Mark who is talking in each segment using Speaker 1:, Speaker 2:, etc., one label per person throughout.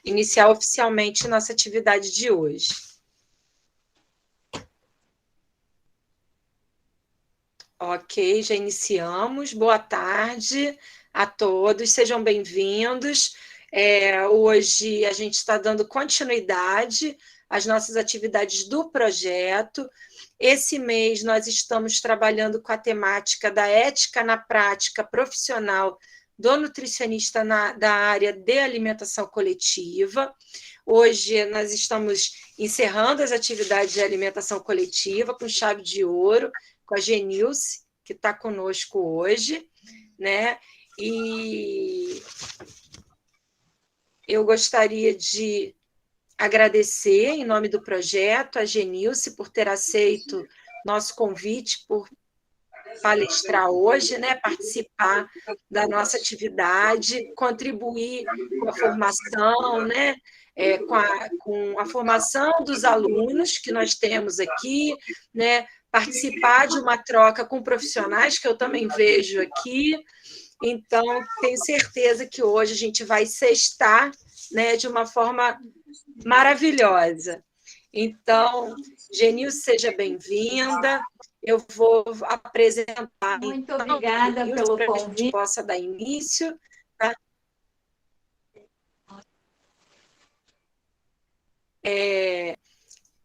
Speaker 1: iniciar oficialmente nossa atividade de hoje. Ok, já iniciamos. Boa tarde a todos, sejam bem-vindos. Hoje a gente está dando continuidade às nossas atividades do projeto. Esse mês nós estamos trabalhando com a temática da ética na prática profissional do nutricionista da área de alimentação coletiva. Hoje nós estamos encerrando as atividades de alimentação coletiva com chave de ouro, com a Genilce, que está conosco hoje, né? E eu gostaria de agradecer, em nome do projeto, a Genilce por ter aceito nosso convite, por palestrar hoje, né? Participar da nossa atividade, contribuir com a formação, né? Com a formação dos alunos que nós temos aqui, né? Participar de uma troca com profissionais que eu também vejo aqui. Então, tenho certeza que hoje a gente vai sextar, né, de uma forma maravilhosa. Então, Genilce, seja bem-vinda. Eu vou apresentar.
Speaker 2: Muito obrigada pelo
Speaker 1: convite. Para que a gente possa dar início. Tá?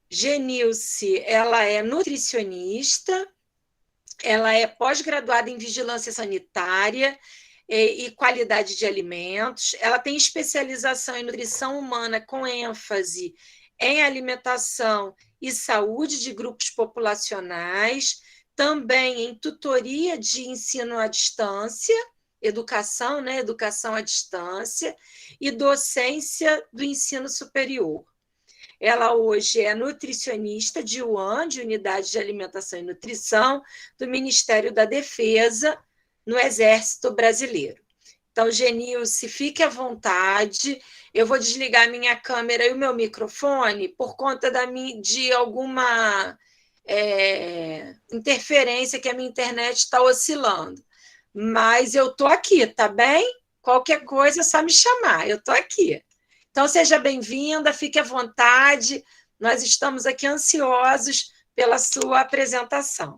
Speaker 1: Genilce, ela é nutricionista, ela é pós-graduada em vigilância sanitária e qualidade de alimentos, ela tem especialização em nutrição humana com ênfase em alimentação e saúde de grupos populacionais, também em tutoria de ensino à distância, educação, né, educação à distância, e docência do ensino superior. Ela hoje é nutricionista de UAN, de Unidade de Alimentação e Nutrição, do Ministério da Defesa, no Exército Brasileiro. Então, Genilce, fique à vontade. Eu vou desligar minha câmera e o meu microfone por conta de alguma interferência que a minha internet está oscilando. Mas eu estou aqui, tá bem? Qualquer coisa é só me chamar, eu estou aqui. Então, seja bem-vinda, fique à vontade. Nós estamos aqui ansiosos pela sua apresentação.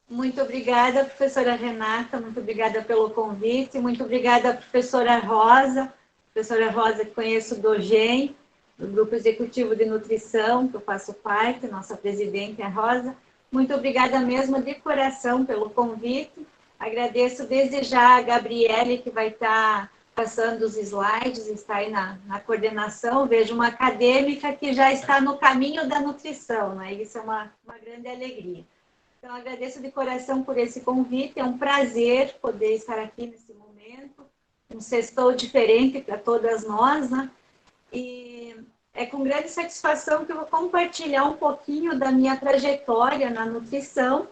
Speaker 2: Muito obrigada, professora Renata, muito obrigada pelo convite, muito obrigada, professora Rosa que conheço do GEM, do Grupo Executivo de Nutrição, que eu faço parte, nossa presidente é a Rosa. Muito obrigada mesmo de coração pelo convite. Agradeço desde já a Gabriele, que vai estar passando os slides, está aí na coordenação. Vejo uma acadêmica que já está no caminho da nutrição, né? Isso é uma grande alegria. Então, agradeço de coração por esse convite, é um prazer poder estar aqui nesse momento, um sextou diferente para todas nós, né? E é com grande satisfação que eu vou compartilhar um pouquinho da minha trajetória na nutrição.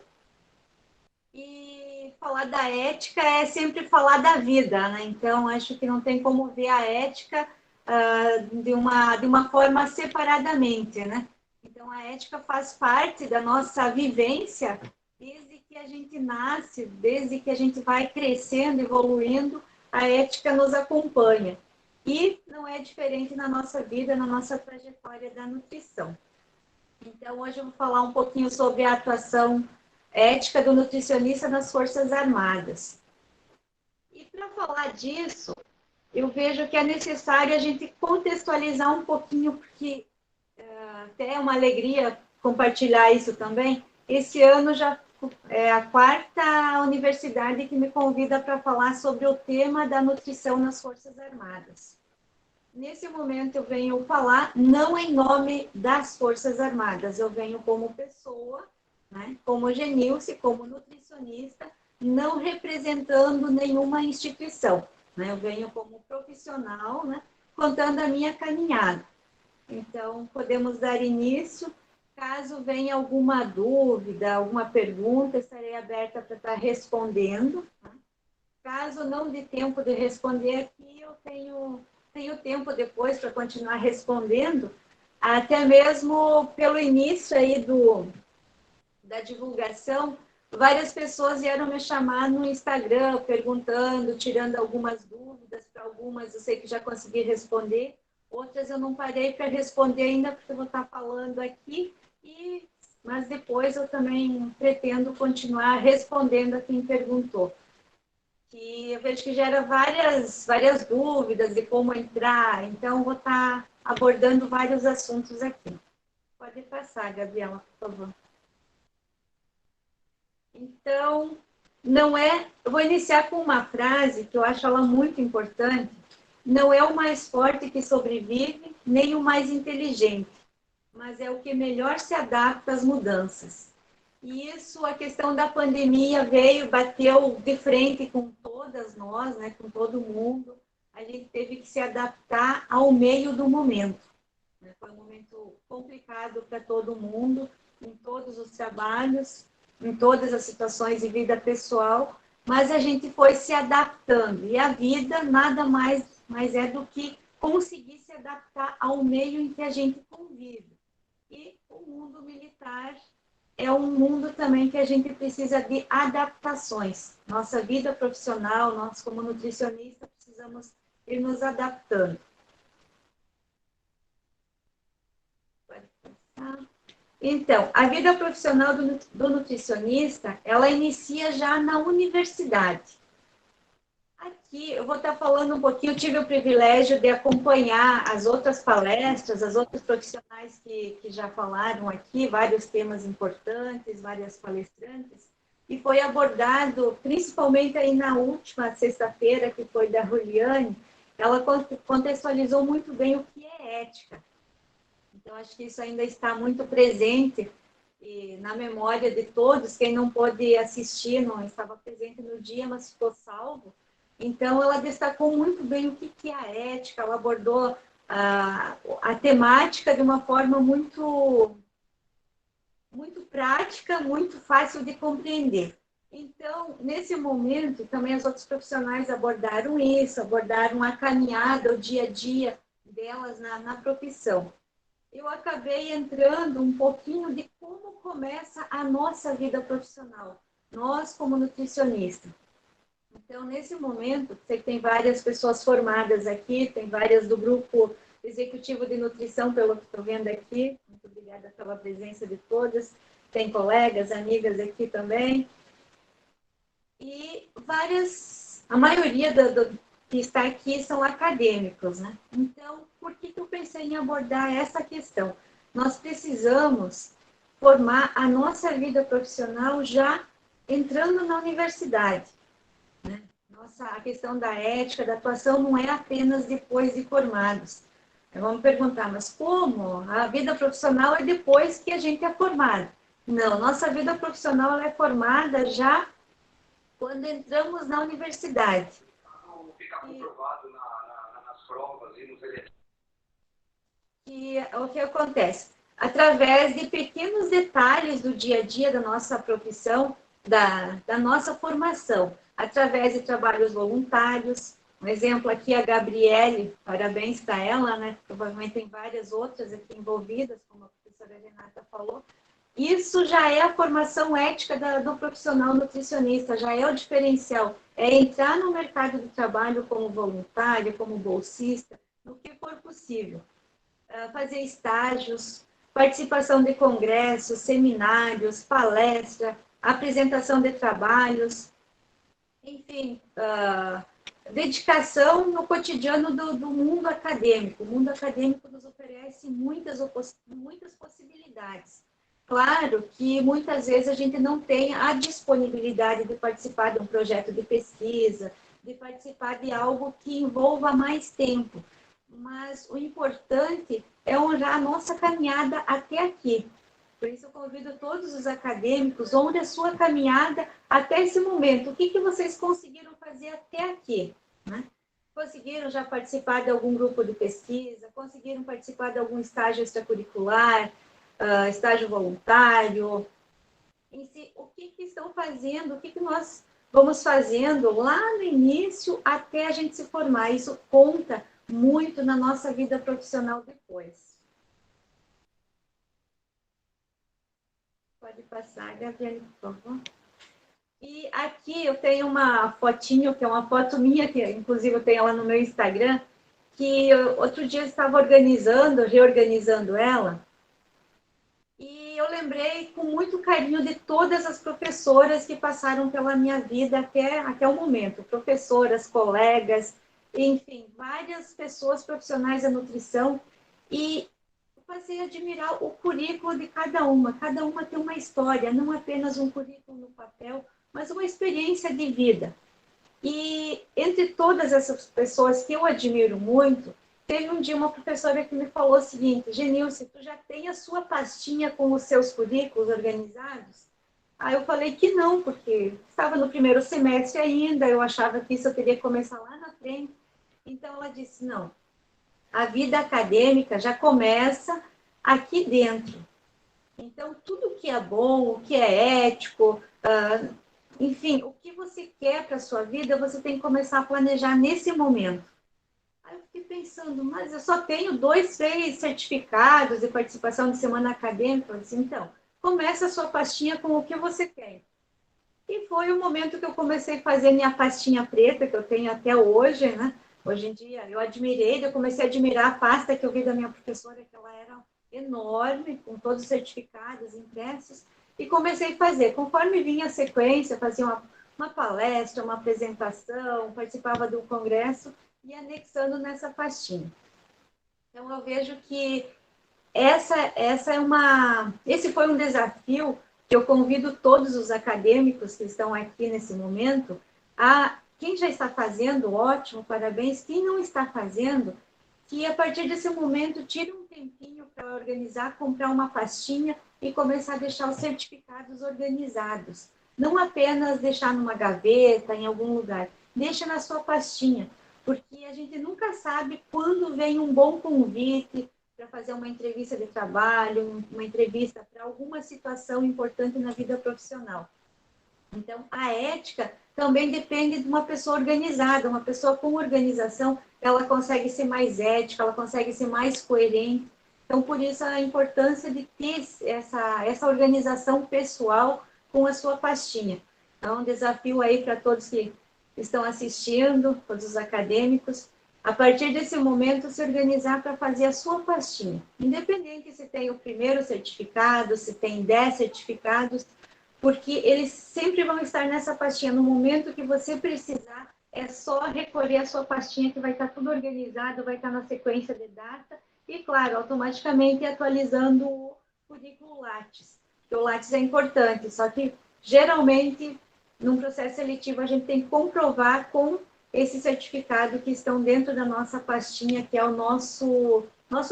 Speaker 2: E falar da ética é sempre falar da vida, né? Então, acho que não tem como ver a ética de uma forma separadamente, né? Então, a ética faz parte da nossa vivência desde que a gente nasce, desde que a gente vai crescendo, evoluindo, a ética nos acompanha. E não é diferente na nossa vida, na nossa trajetória da nutrição. Então, hoje eu vou falar um pouquinho sobre a atuação ética do nutricionista nas Forças Armadas. E para falar disso, eu vejo que é necessário a gente contextualizar um pouquinho, porque até é uma alegria compartilhar isso também. Esse ano já é a quarta universidade que me convida para falar sobre o tema da nutrição nas Forças Armadas. Nesse momento eu venho falar não em nome das Forças Armadas, eu venho como pessoa, né, como Genilce, como nutricionista, não representando nenhuma instituição. Né, eu venho como profissional, né, contando a minha caminhada. Então, podemos dar início. Caso venha alguma dúvida, alguma pergunta, estarei aberta para estar respondendo. Tá? Caso não dê tempo de responder aqui, eu tenho tempo depois para continuar respondendo, até mesmo pelo início aí da divulgação, várias pessoas vieram me chamar no Instagram, perguntando, tirando algumas dúvidas. Para algumas eu sei que já consegui responder, outras eu não parei para responder ainda, porque eu vou estar falando aqui, mas depois eu também pretendo continuar respondendo a quem perguntou. Que eu vejo que gera várias dúvidas de como entrar, então vou estar abordando vários assuntos aqui. Pode passar, Gabriela, por favor. Então, não é. Eu vou iniciar com uma frase que eu acho ela muito importante. Não é o mais forte que sobrevive, nem o mais inteligente, mas é o que melhor se adapta às mudanças. E isso, a questão da pandemia veio, bateu de frente com todas nós, né, com todo mundo. A gente teve que se adaptar ao meio do momento. Foi um momento complicado para todo mundo, em todos os trabalhos, em todas as situações de vida pessoal, mas a gente foi se adaptando. E a vida nada mais é do que conseguir se adaptar ao meio em que a gente convive. E o mundo militar é um mundo também que a gente precisa de adaptações. Nossa vida profissional, nós como nutricionistas precisamos ir nos adaptando. Então, a vida profissional do nutricionista, ela inicia já na universidade. Aqui eu vou estar falando um pouquinho, eu tive o privilégio de acompanhar as outras palestras, as outros profissionais que já falaram aqui, vários temas importantes, várias palestrantes, e foi abordado, principalmente aí na última sexta-feira, que foi da Juliane, ela contextualizou muito bem o que é ética. Então, acho que isso ainda está muito presente e na memória de todos. Quem não pôde assistir, não estava presente no dia, mas ficou salvo. Então, ela destacou muito bem o que é a ética, ela abordou a temática de uma forma muito prática, muito fácil de compreender. Então, nesse momento, também os outros profissionais abordaram isso, abordaram a caminhada, o dia a dia delas na profissão. Eu acabei entrando um pouquinho de como começa a nossa vida profissional, nós como nutricionistas. Então, nesse momento, sei que tem várias pessoas formadas aqui, tem várias do grupo executivo de nutrição, pelo que estou vendo aqui. Muito obrigada pela presença de todas. Tem colegas, amigas aqui também. E a maioria que está aqui são acadêmicos, né? Então, por que eu pensei em abordar essa questão? Nós precisamos formar a nossa vida profissional já entrando na universidade, né? A questão da ética, da atuação, não é apenas depois de formados. Vamos perguntar, mas como? A vida profissional é depois que a gente é formado. Não, nossa vida profissional ela é formada já quando entramos na universidade.
Speaker 3: Fica comprovado nas provas e nos elementos.
Speaker 2: E o que acontece? Através de pequenos detalhes do dia a dia da nossa profissão, da nossa formação, através de trabalhos voluntários. Um exemplo aqui, a Gabriele, parabéns para ela, né? Provavelmente tem várias outras aqui envolvidas, como a professora Renata falou. Isso já é a formação ética do profissional nutricionista, já é o diferencial. É entrar no mercado de trabalho como voluntário, como bolsista, no que for possível. Fazer estágios, participação de congressos, seminários, palestra, apresentação de trabalhos, enfim, dedicação no cotidiano do mundo acadêmico. O mundo acadêmico nos oferece muitas possibilidades. Claro que muitas vezes a gente não tem a disponibilidade de participar de um projeto de pesquisa, de participar de algo que envolva mais tempo. Mas o importante é honrar a nossa caminhada até aqui. Por isso eu convido todos os acadêmicos, honre a sua caminhada até esse momento. O que vocês conseguiram fazer até aqui? Né? Conseguiram já participar de algum grupo de pesquisa? Conseguiram participar de algum estágio extracurricular? Estágio voluntário? O que estão fazendo? O que nós vamos fazendo lá no início até a gente se formar? Isso conta muito na nossa vida profissional depois. Pode passar, Gabriela, por favor. E aqui eu tenho uma fotinho, que é uma foto minha, que inclusive eu tenho ela no meu Instagram, que outro dia eu estava reorganizando ela, e eu lembrei com muito carinho de todas as professoras que passaram pela minha vida até o momento. Professoras, colegas, enfim, várias pessoas profissionais da nutrição. E passei a admirar o currículo de cada uma. Cada uma tem uma história, não apenas um currículo no papel, mas uma experiência de vida. E entre todas essas pessoas que eu admiro muito, teve um dia uma professora que me falou o seguinte: Genilce, tu já tem a sua pastinha com os seus currículos organizados? Aí eu falei que não, porque estava no primeiro semestre ainda, eu achava que isso eu teria que começar lá na frente. Então ela disse: não, a vida acadêmica já começa aqui dentro. Então, tudo que é bom, o que é ético, enfim, o que você quer para a sua vida, você tem que começar a planejar nesse momento. Aí eu fiquei pensando, mas eu só tenho 2, 3 certificados de participação de semana acadêmica. Eu disse, então, começa a sua pastinha com o que você quer. E foi o momento que eu comecei a fazer minha pastinha preta, que eu tenho até hoje, né? Hoje em dia, eu comecei a admirar a pasta que eu vi da minha professora, que ela era enorme, com todos os certificados impressos, e comecei a fazer. Conforme vinha a sequência, fazia uma palestra, uma apresentação, participava de um congresso, e anexando nessa pastinha. Então, eu vejo que esse foi um desafio que eu convido todos os acadêmicos que estão aqui nesse momento quem já está fazendo, ótimo, parabéns. Quem não está fazendo, que a partir desse momento tire um tempinho para organizar, comprar uma pastinha e começar a deixar os certificados organizados. Não apenas deixar numa gaveta, em algum lugar. Deixa na sua pastinha, porque a gente nunca sabe quando vem um bom convite para fazer uma entrevista de trabalho, uma entrevista para alguma situação importante na vida profissional. Então, a ética também depende de uma pessoa organizada, uma pessoa com organização, ela consegue ser mais ética, ela consegue ser mais coerente. Então, por isso, a importância de ter essa organização pessoal com a sua pastinha. Então, um desafio aí para todos que estão assistindo, todos os acadêmicos, a partir desse momento, se organizar para fazer a sua pastinha. Independente se tem o primeiro certificado, se tem 10 certificados, porque eles sempre vão estar nessa pastinha. No momento que você precisar, é só recolher a sua pastinha, que vai estar tudo organizado, vai estar na sequência de data, e, claro, automaticamente atualizando o currículo Lattes. Porque o Lattes é importante, só que, geralmente, num processo seletivo, a gente tem que comprovar com esse certificado que estão dentro da nossa pastinha, que é o nosso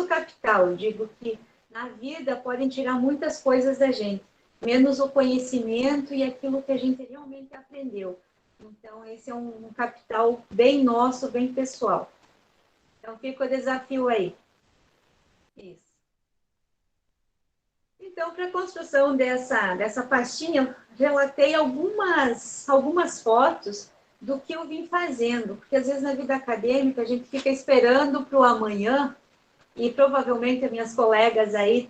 Speaker 2: capital. Eu digo que, na vida, podem tirar muitas coisas da gente, menos o conhecimento e aquilo que a gente realmente aprendeu. Então, esse é um capital bem nosso, bem pessoal. Então, fica o desafio aí. Isso. Então, para a construção dessa pastinha, eu relatei algumas fotos do que eu vim fazendo, porque às vezes na vida acadêmica a gente fica esperando para o amanhã, e provavelmente as minhas colegas aí,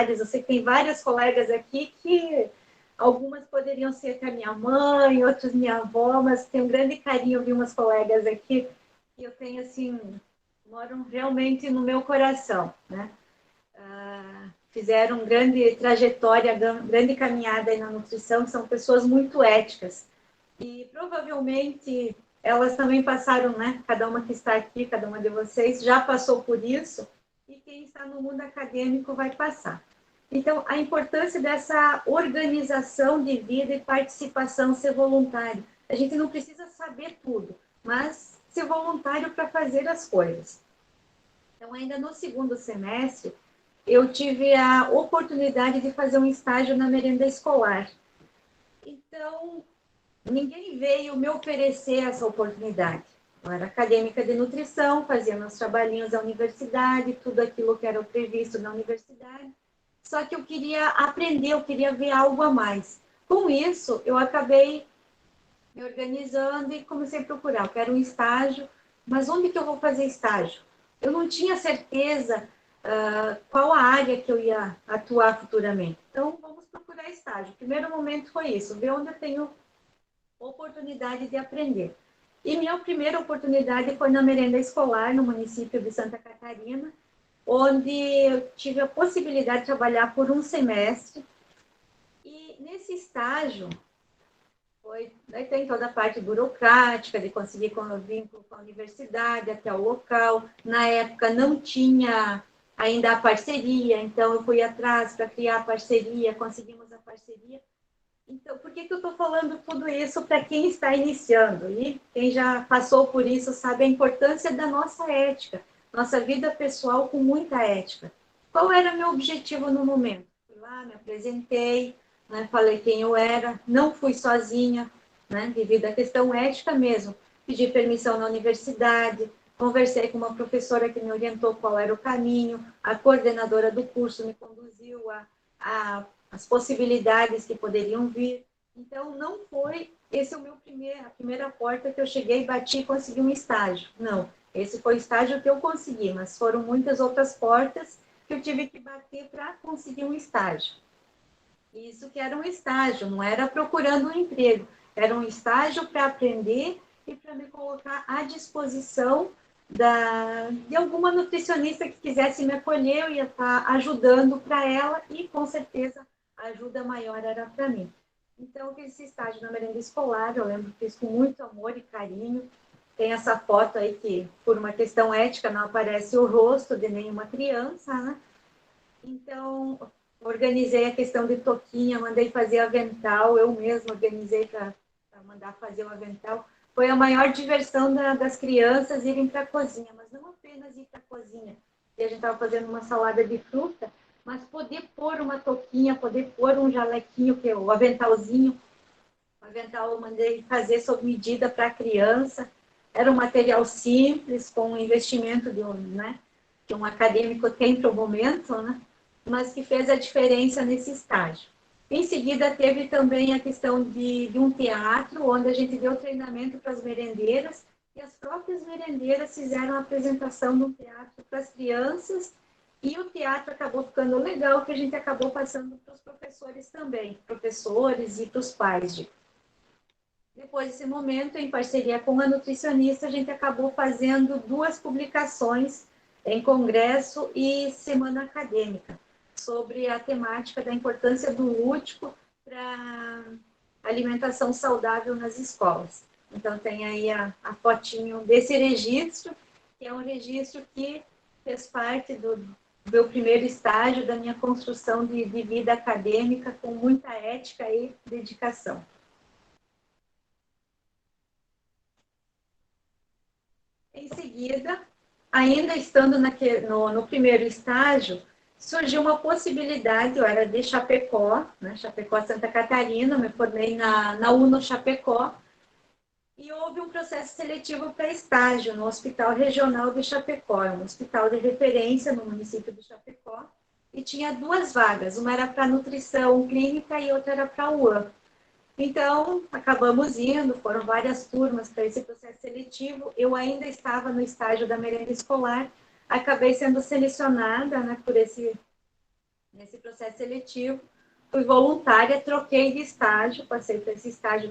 Speaker 2: eu sei que tem várias colegas aqui que algumas poderiam ser com a minha mãe, outras minha avó, mas tenho um grande carinho, eu vi umas colegas aqui que eu tenho, assim, moram realmente no meu coração, né? Fizeram grande trajetória, grande caminhada aí na nutrição, são pessoas muito éticas. E provavelmente elas também passaram, né? Cada uma que está aqui, cada uma de vocês já passou por isso, e quem está no mundo acadêmico vai passar. Então, a importância dessa organização de vida e participação, ser voluntário. A gente não precisa saber tudo, mas ser voluntário para fazer as coisas. Então, ainda no segundo semestre, eu tive a oportunidade de fazer um estágio na merenda escolar. Então, ninguém veio me oferecer essa oportunidade. Eu era acadêmica de nutrição, fazia meus trabalhinhos da universidade, tudo aquilo que era previsto na universidade. Só que eu queria aprender, eu queria ver algo a mais. Com isso, eu acabei me organizando e comecei a procurar. Eu quero um estágio, mas onde que eu vou fazer estágio? Eu não tinha certeza qual a área que eu ia atuar futuramente. Então, vamos procurar estágio. O primeiro momento foi isso, ver onde eu tenho oportunidade de aprender. E minha primeira oportunidade foi na merenda escolar, no município de Santa Catarina, onde eu tive a possibilidade de trabalhar por um semestre. E nesse estágio, daí tem toda a parte burocrática, de conseguir vínculo com a universidade, até o local. Na época não tinha ainda a parceria, então eu fui atrás para criar a parceria, conseguimos a parceria. Então, por que eu estou falando tudo isso para quem está iniciando? E quem já passou por isso sabe a importância da nossa ética, nossa vida pessoal com muita ética. Qual era meu objetivo no momento? Fui lá, me apresentei, né, falei quem eu era, não fui sozinha, né, devido à questão ética mesmo. Pedi permissão na universidade, conversei com uma professora que me orientou qual era o caminho, a coordenadora do curso me conduziu as possibilidades que poderiam vir. Então, não foi esse é a primeira porta que eu cheguei, bati e consegui um estágio. Não, esse foi o estágio que eu consegui, mas foram muitas outras portas que eu tive que bater para conseguir um estágio. Isso que era um estágio, não era procurando um emprego, era um estágio para aprender e para me colocar à disposição de alguma nutricionista que quisesse me acolher, eu ia estar ajudando para ela e, com certeza, a ajuda maior era para mim. Então, eu fiz esse estágio na merenda escolar, eu lembro que fiz com muito amor e carinho. Tem essa foto aí que, por uma questão ética, não aparece o rosto de nenhuma criança, né? Então, organizei a questão de touquinha, mandei fazer avental, eu mesma organizei para mandar fazer o avental. Foi a maior diversão das crianças irem para a cozinha, mas não apenas ir para a cozinha. E a gente estava fazendo uma salada de fruta, mas poder pôr uma touquinha, poder pôr um jalequinho, que é o aventalzinho. O avental eu mandei fazer sob medida para a criança. Era um material simples, com um investimento que um acadêmico tem para o momento, né? Mas que fez a diferença nesse estágio. Em seguida, teve também a questão de um teatro, onde a gente deu treinamento para as merendeiras, e as próprias merendeiras fizeram a apresentação do teatro para as crianças, e o teatro acabou ficando legal, que a gente acabou passando para os professores também, professores e para os pais. Depois desse momento, em parceria com a nutricionista, a gente acabou fazendo 2 publicações em congresso e semana acadêmica, sobre a temática da importância do lúdico para alimentação saudável nas escolas. Então, tem aí a fotinho desse registro, que é um registro que fez parte do meu primeiro estágio, da minha construção de vida acadêmica, com muita ética e dedicação. Em seguida, ainda estando no primeiro estágio, surgiu uma possibilidade, eu era de Chapecó, né, Chapecó, Santa Catarina, me formei na UNO Chapecó, e houve um processo seletivo para estágio no Hospital Regional de Chapecó, um hospital de referência no município de Chapecó, e tinha 2 vagas, uma era para nutrição clínica e outra era para UAM. Então, acabamos indo, foram várias turmas para esse processo seletivo. Eu ainda estava no estágio da merenda escolar, acabei sendo selecionada, né, nesse processo seletivo. Fui voluntária, troquei de estágio, passei para esse estágio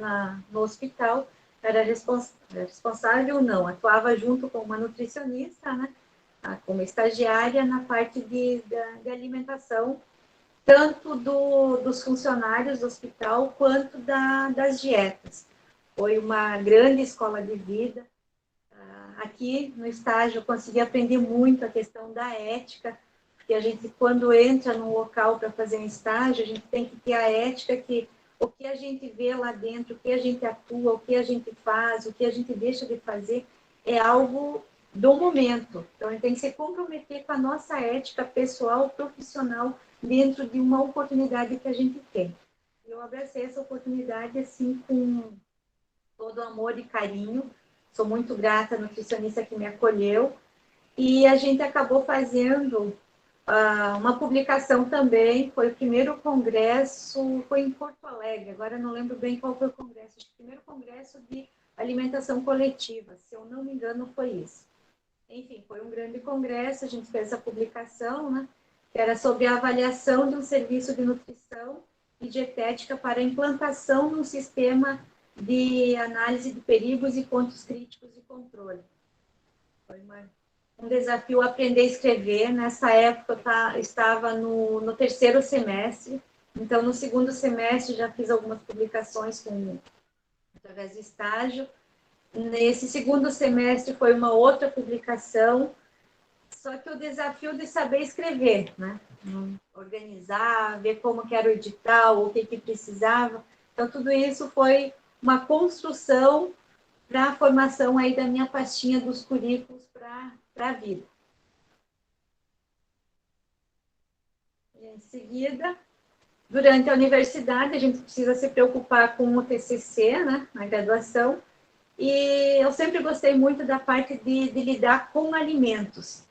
Speaker 2: no hospital, era responsável, não, atuava junto com uma nutricionista, né, como estagiária na parte de alimentação, tanto dos funcionários do hospital quanto das dietas. Foi uma grande escola de vida. Aqui no estágio eu consegui aprender muito a questão da ética, porque a gente, quando entra num local para fazer um estágio, a gente tem que ter a ética que o que a gente vê lá dentro, o que a gente atua, o que a gente faz, o que a gente deixa de fazer, é algo do momento. Então, a gente tem que se comprometer com a nossa ética pessoal, profissional, dentro de uma oportunidade que a gente tem. Eu abracei essa oportunidade, assim, com todo amor e carinho. Sou muito grata à nutricionista que me acolheu. E a gente acabou fazendo uma publicação também. Foi o primeiro congresso, foi em Porto Alegre, agora não lembro bem qual foi o congresso. Acho que o primeiro congresso de alimentação coletiva, se eu não me engano, foi isso. Enfim, foi um grande congresso, a gente fez essa publicação, né, que era sobre a avaliação de um serviço de nutrição e dietética para a implantação no sistema de análise de perigos e pontos críticos de controle. Foi um desafio aprender a escrever. Nessa época eu estava no terceiro semestre, então no segundo semestre já fiz algumas publicações através de estágio. Nesse segundo semestre foi uma outra publicação, só que o desafio de saber escrever, né? Organizar, ver como que era o edital, o que precisava. Então, tudo isso foi uma construção para a formação aí da minha pastinha dos currículos para a vida. E em seguida, durante a universidade, a gente precisa se preocupar com o TCC, né, na graduação, e eu sempre gostei muito da parte de lidar com alimentos.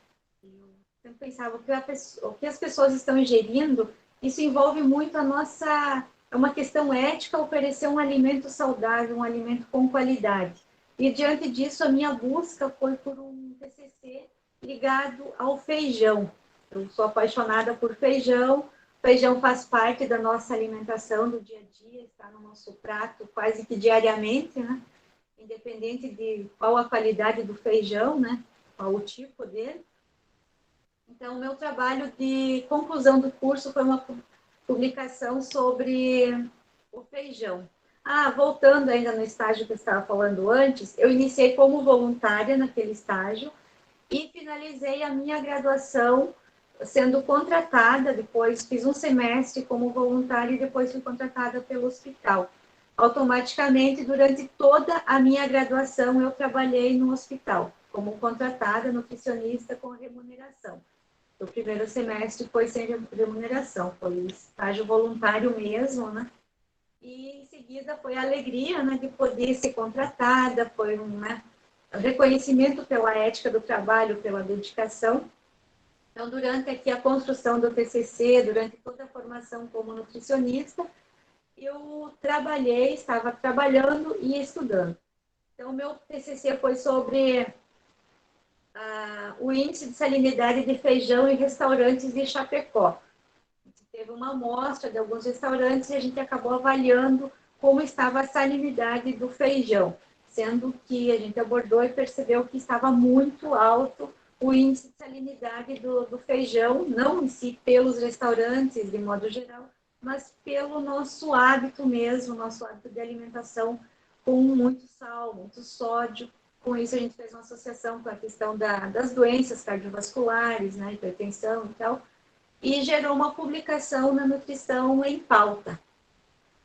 Speaker 2: Eu pensava o que as pessoas estão ingerindo, isso envolve muito é uma questão ética, oferecer um alimento saudável, um alimento com qualidade. E diante disso, a minha busca foi por um TCC ligado ao feijão. Eu sou apaixonada por feijão. O feijão faz parte da nossa alimentação do dia a dia, está no nosso prato quase que diariamente, né? Independente de qual a qualidade do feijão, né? Qual o tipo dele. Então, o meu trabalho de conclusão do curso foi uma publicação sobre o feijão. Voltando ainda no estágio que eu estava falando antes, eu iniciei como voluntária naquele estágio e finalizei a minha graduação sendo contratada, depois fiz um semestre como voluntária e depois fui contratada pelo hospital. Automaticamente, durante toda a minha graduação, eu trabalhei no hospital, como contratada, nutricionista com remuneração. O primeiro semestre foi sem remuneração, foi estágio voluntário mesmo, né? E em seguida foi a alegria, né, de poder ser contratada, foi um reconhecimento pela ética do trabalho, pela dedicação. Então, durante aqui a construção do TCC, durante toda a formação como nutricionista, eu estava trabalhando e estudando. Então, o meu TCC foi sobre o índice de salinidade de feijão em restaurantes de Chapecó. A gente teve uma amostra de alguns restaurantes e a gente acabou avaliando como estava a salinidade do feijão, sendo que a gente abordou e percebeu que estava muito alto o índice de salinidade do feijão, não em si pelos restaurantes, de modo geral, mas pelo nosso hábito mesmo, nosso hábito de alimentação com muito sal, muito sódio. Com isso, a gente fez uma associação com a questão das doenças cardiovasculares, né, hipertensão e tal, e gerou uma publicação na Nutrição em Pauta.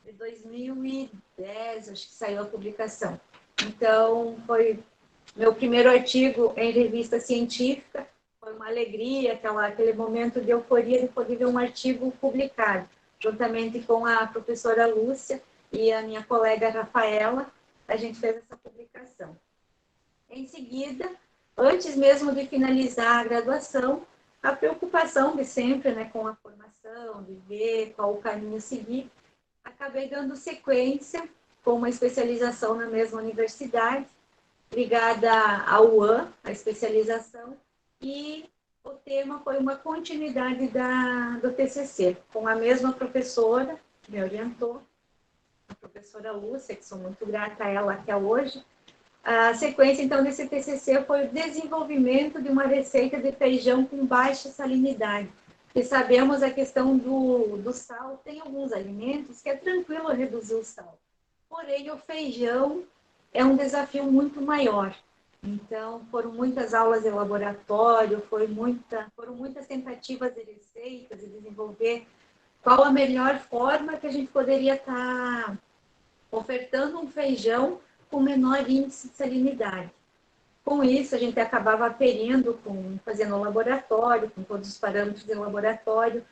Speaker 2: De 2010, acho que saiu a publicação. Então, foi meu primeiro artigo em revista científica, foi uma alegria, aquele momento de euforia de poder ver um artigo publicado, juntamente com a professora Lúcia e a minha colega Rafaela, a gente fez essa publicação. Em seguida, antes mesmo de finalizar a graduação, a preocupação de sempre, né, com a formação, de ver qual o caminho seguir, acabei dando sequência com uma especialização na mesma universidade, ligada à UAM, a especialização, e o tema foi uma continuidade do TCC, com a mesma professora que me orientou, a professora Lúcia, que sou muito grata a ela até hoje. A sequência, então, desse TCC foi o desenvolvimento de uma receita de feijão com baixa salinidade. Porque sabemos a questão do sal, tem alguns alimentos que é tranquilo reduzir o sal. Porém, o feijão é um desafio muito maior. Então, foram muitas aulas de laboratório, foram muitas tentativas de receitas, de desenvolver qual a melhor forma que a gente poderia estar ofertando um feijão com menor índice de salinidade. Com isso, a gente acabava aferindo, fazendo laboratório, com todos os parâmetros de laboratório.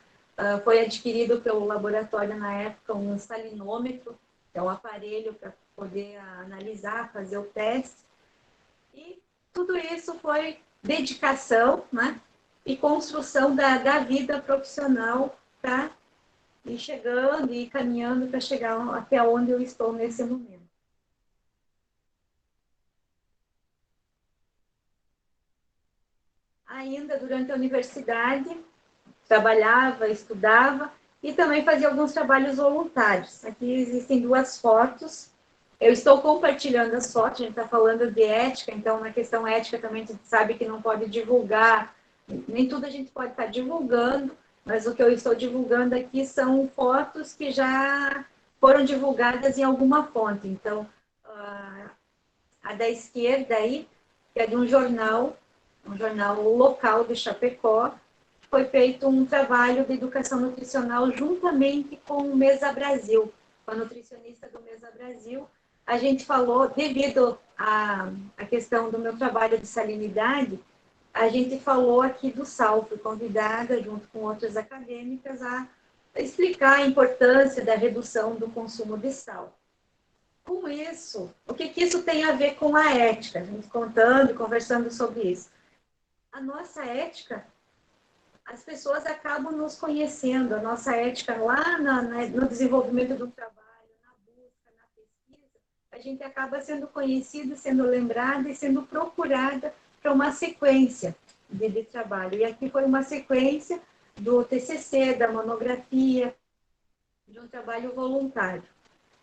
Speaker 2: Foi adquirido pelo laboratório, na época, um salinômetro, que é um aparelho para poder analisar, fazer o teste. E tudo isso foi dedicação, né, e construção da vida profissional para ir chegando e caminhando para chegar até onde eu estou nesse momento. Ainda durante a universidade, trabalhava, estudava e também fazia alguns trabalhos voluntários. Aqui existem duas fotos eu estou compartilhando as fotos, a gente está falando de ética, então na questão ética também a gente sabe que não pode divulgar, nem tudo a gente pode estar divulgando, mas o que eu estou divulgando aqui são fotos que já foram divulgadas em alguma fonte. Então, a da esquerda aí, que é de um jornal local de Chapecó, foi feito um trabalho de educação nutricional juntamente com o Mesa Brasil, com a nutricionista do Mesa Brasil. A gente falou, devido à questão do meu trabalho de salinidade, a gente falou aqui do sal, fui convidada, junto com outras acadêmicas, a explicar a importância da redução do consumo de sal. Com isso, o que isso tem a ver com a ética? A gente contando e conversando sobre isso. A nossa ética, as pessoas acabam nos conhecendo, a nossa ética lá no desenvolvimento do trabalho, na busca, na pesquisa, a gente acaba sendo conhecida, sendo lembrada e sendo procurada para uma sequência de trabalho. E aqui foi uma sequência do TCC, da monografia, de um trabalho voluntário.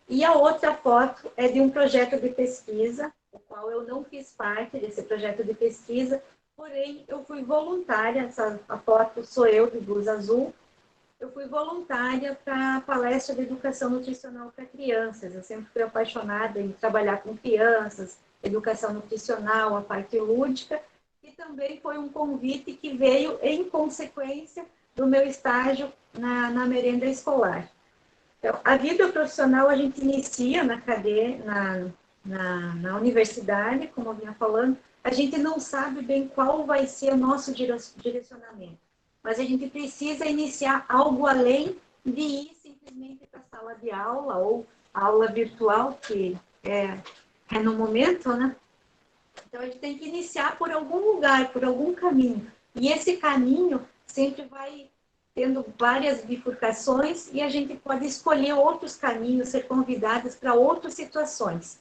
Speaker 2: E a outra foto é de um projeto de pesquisa, o qual eu não fiz parte desse projeto de pesquisa, porém eu fui voluntária, a foto sou eu de blusa azul, eu fui voluntária para a palestra de educação nutricional para crianças. Eu sempre fui apaixonada em trabalhar com crianças, educação nutricional, a parte lúdica, e também foi um convite que veio em consequência do meu estágio na merenda escolar. Então, a vida profissional a gente inicia na cadeia, na universidade, como eu vinha falando, a gente não sabe bem qual vai ser o nosso direcionamento, mas a gente precisa iniciar algo além de ir simplesmente para a sala de aula ou a aula virtual, que é no momento, né? Então, a gente tem que iniciar por algum lugar, por algum caminho, e esse caminho sempre vai tendo várias bifurcações e a gente pode escolher outros caminhos, ser convidados para outras situações.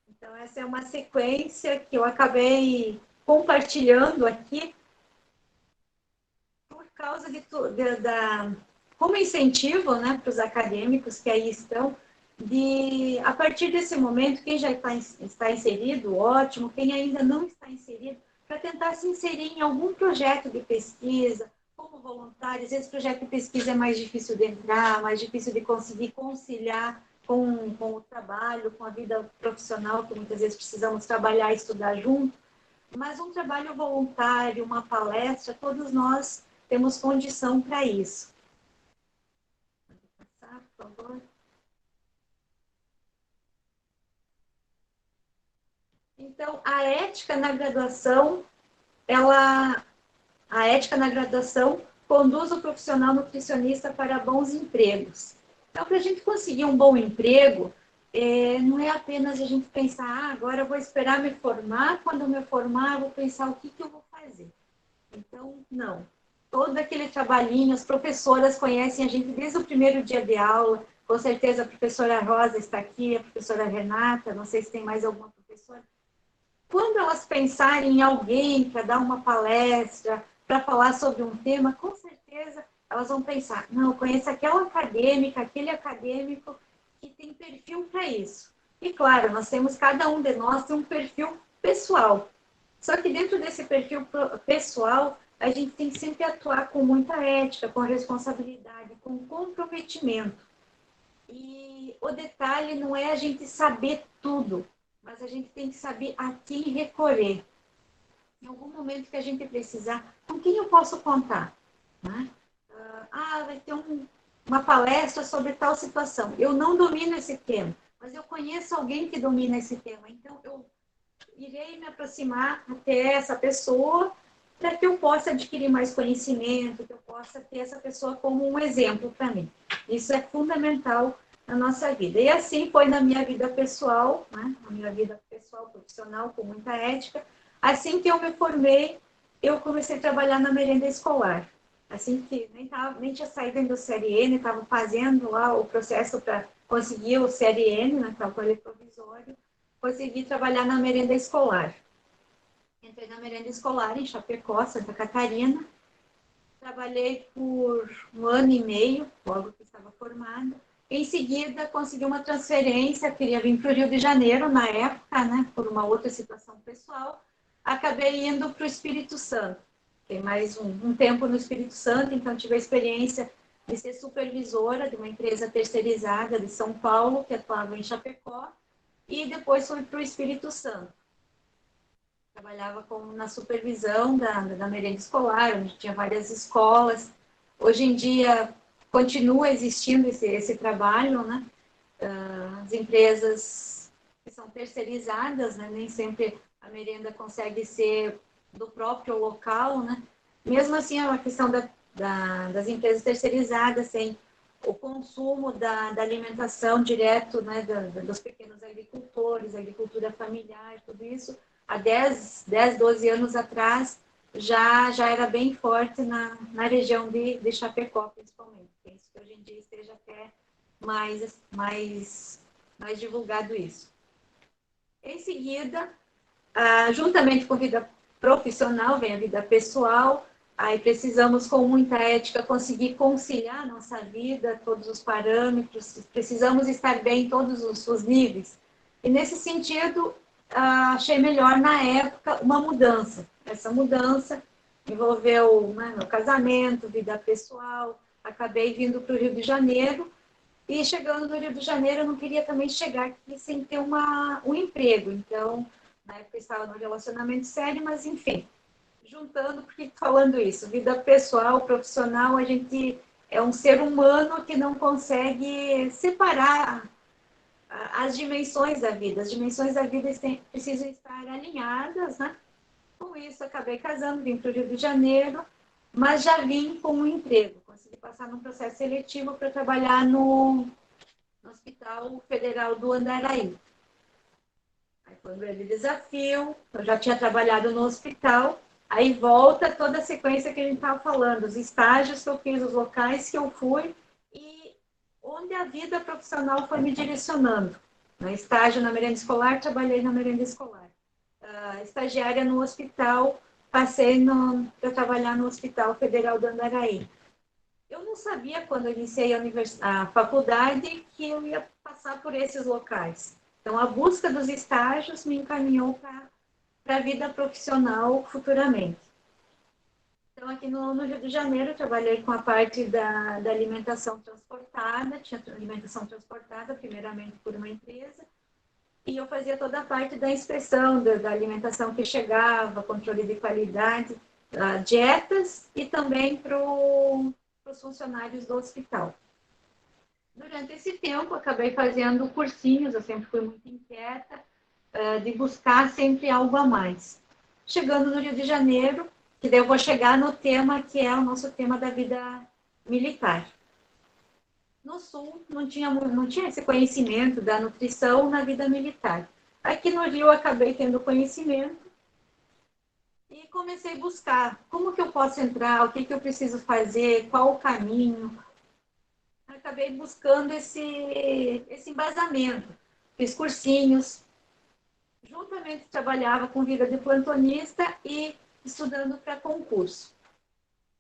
Speaker 2: Então, essa é uma sequência que eu acabei compartilhando aqui por causa como incentivo, né, para os acadêmicos que aí estão, a partir desse momento, quem já está inserido, ótimo, quem ainda não está inserido, para tentar se inserir em algum projeto de pesquisa, como voluntário. Às vezes o projeto de pesquisa é mais difícil de entrar, mais difícil de conseguir conciliar com o trabalho, com a vida profissional, que muitas vezes precisamos trabalhar e estudar junto. Mas um trabalho voluntário, uma palestra, todos nós temos condição para isso. Pode passar, por favor. Então, a ética na graduação conduz o profissional nutricionista para bons empregos. Então, para a gente conseguir um bom emprego, não é apenas a gente pensar, agora eu vou esperar me formar, quando eu me formar, eu vou pensar o que eu vou fazer. Então, não. Todo aquele trabalhinho, as professoras conhecem a gente desde o primeiro dia de aula, com certeza a professora Rosa está aqui, a professora Renata, não sei se tem mais alguma professora. Quando elas pensarem em alguém para dar uma palestra, para falar sobre um tema, com certeza elas vão pensar, não, eu conheço aquela acadêmica, aquele acadêmico que tem perfil para isso. E claro, cada um de nós tem um perfil pessoal. Só que dentro desse perfil pessoal, a gente tem que sempre atuar com muita ética, com responsabilidade, com comprometimento. E o detalhe não é a gente saber tudo, mas a gente tem que saber a quem recorrer. Em algum momento que a gente precisar, com quem eu posso contar? Né? Vai ter uma palestra sobre tal situação. Eu não domino esse tema, mas eu conheço alguém que domina esse tema. Então, eu irei me aproximar até essa pessoa para que eu possa adquirir mais conhecimento, que eu possa ter essa pessoa como um exemplo para mim. Isso é fundamental na nossa vida. E assim foi na minha vida pessoal, né? Na minha vida pessoal, profissional, com muita ética. Assim que eu me formei, eu comecei a trabalhar na merenda escolar. Assim que nem tinha saído do CRN, estava fazendo lá o processo para conseguir o CRN, né, que é o colégio provisório, consegui trabalhar na merenda escolar. Entrei na merenda escolar em Chapecó, Santa Catarina. Trabalhei por 1 ano e meio, logo que estava formada. Em seguida, consegui uma transferência, queria vir para o Rio de Janeiro na época, né, por uma outra situação pessoal. Acabei indo para o Espírito Santo. Fiquei mais um tempo no Espírito Santo, então tive a experiência de ser supervisora de uma empresa terceirizada de São Paulo, que atuava em Chapecó, e depois fui para o Espírito Santo. Trabalhava na supervisão da merenda escolar, onde tinha várias escolas. Hoje em dia continua existindo esse trabalho, né? As empresas que são terceirizadas, né? Nem sempre a merenda consegue ser do próprio local, né? Mesmo assim, a questão das empresas terceirizadas, sem o consumo da alimentação direto, né, dos pequenos agricultores, agricultura familiar, tudo isso, há 10, 12 anos atrás, já era bem forte na região de Chapecó, principalmente. Penso que hoje em dia esteja até mais divulgado isso. Em seguida, juntamente com a vida profissional, vem a vida pessoal. Aí precisamos, com muita ética, conseguir conciliar a nossa vida, todos os parâmetros, precisamos estar bem em todos os níveis. E, nesse sentido, achei melhor, na época, uma mudança. Essa mudança envolveu, né, meu casamento, vida pessoal, acabei vindo para o Rio de Janeiro, e chegando no Rio de Janeiro, eu não queria também chegar aqui sem ter um emprego. Então, na época, eu estava num relacionamento sério, mas, enfim, juntando, porque falando isso, vida pessoal, profissional, a gente é um ser humano que não consegue separar as dimensões da vida. As dimensões da vida precisam estar alinhadas, né? Com isso, acabei casando, vim para o Rio de Janeiro, mas já vim com um emprego. Consegui passar num processo seletivo para trabalhar no Hospital Federal do Andaraí. Aí foi um grande desafio, eu já tinha trabalhado no hospital, aí volta toda a sequência que a gente estava falando, os estágios que eu fiz, os locais que eu fui e onde a vida profissional foi me direcionando. No estágio na merenda escolar, trabalhei na merenda escolar. Estagiária no hospital, passei para trabalhar no Hospital Federal do Andaraí. Eu não sabia, quando eu iniciei a faculdade, que eu ia passar por esses locais. Então, a busca dos estágios me encaminhou para a vida profissional futuramente. Então, aqui no Rio de Janeiro, eu trabalhei com a parte da alimentação transportada, tinha alimentação transportada, primeiramente por uma empresa, e eu fazia toda a parte da inspeção da alimentação que chegava, controle de qualidade, dietas e também para os funcionários do hospital. Durante esse tempo, acabei fazendo cursinhos, eu sempre fui muito inquieta, de buscar sempre algo a mais. Chegando no Rio de Janeiro, que daí eu vou chegar no tema que é o nosso tema da vida militar. No Sul, não tinha esse conhecimento da nutrição na vida militar. Aqui no Rio, eu acabei tendo conhecimento e comecei a buscar como que eu posso entrar, o que eu preciso fazer, qual o caminho. Acabei buscando esse embasamento. Fiz cursinhos, juntamente trabalhava com vida de plantonista e estudando para concurso.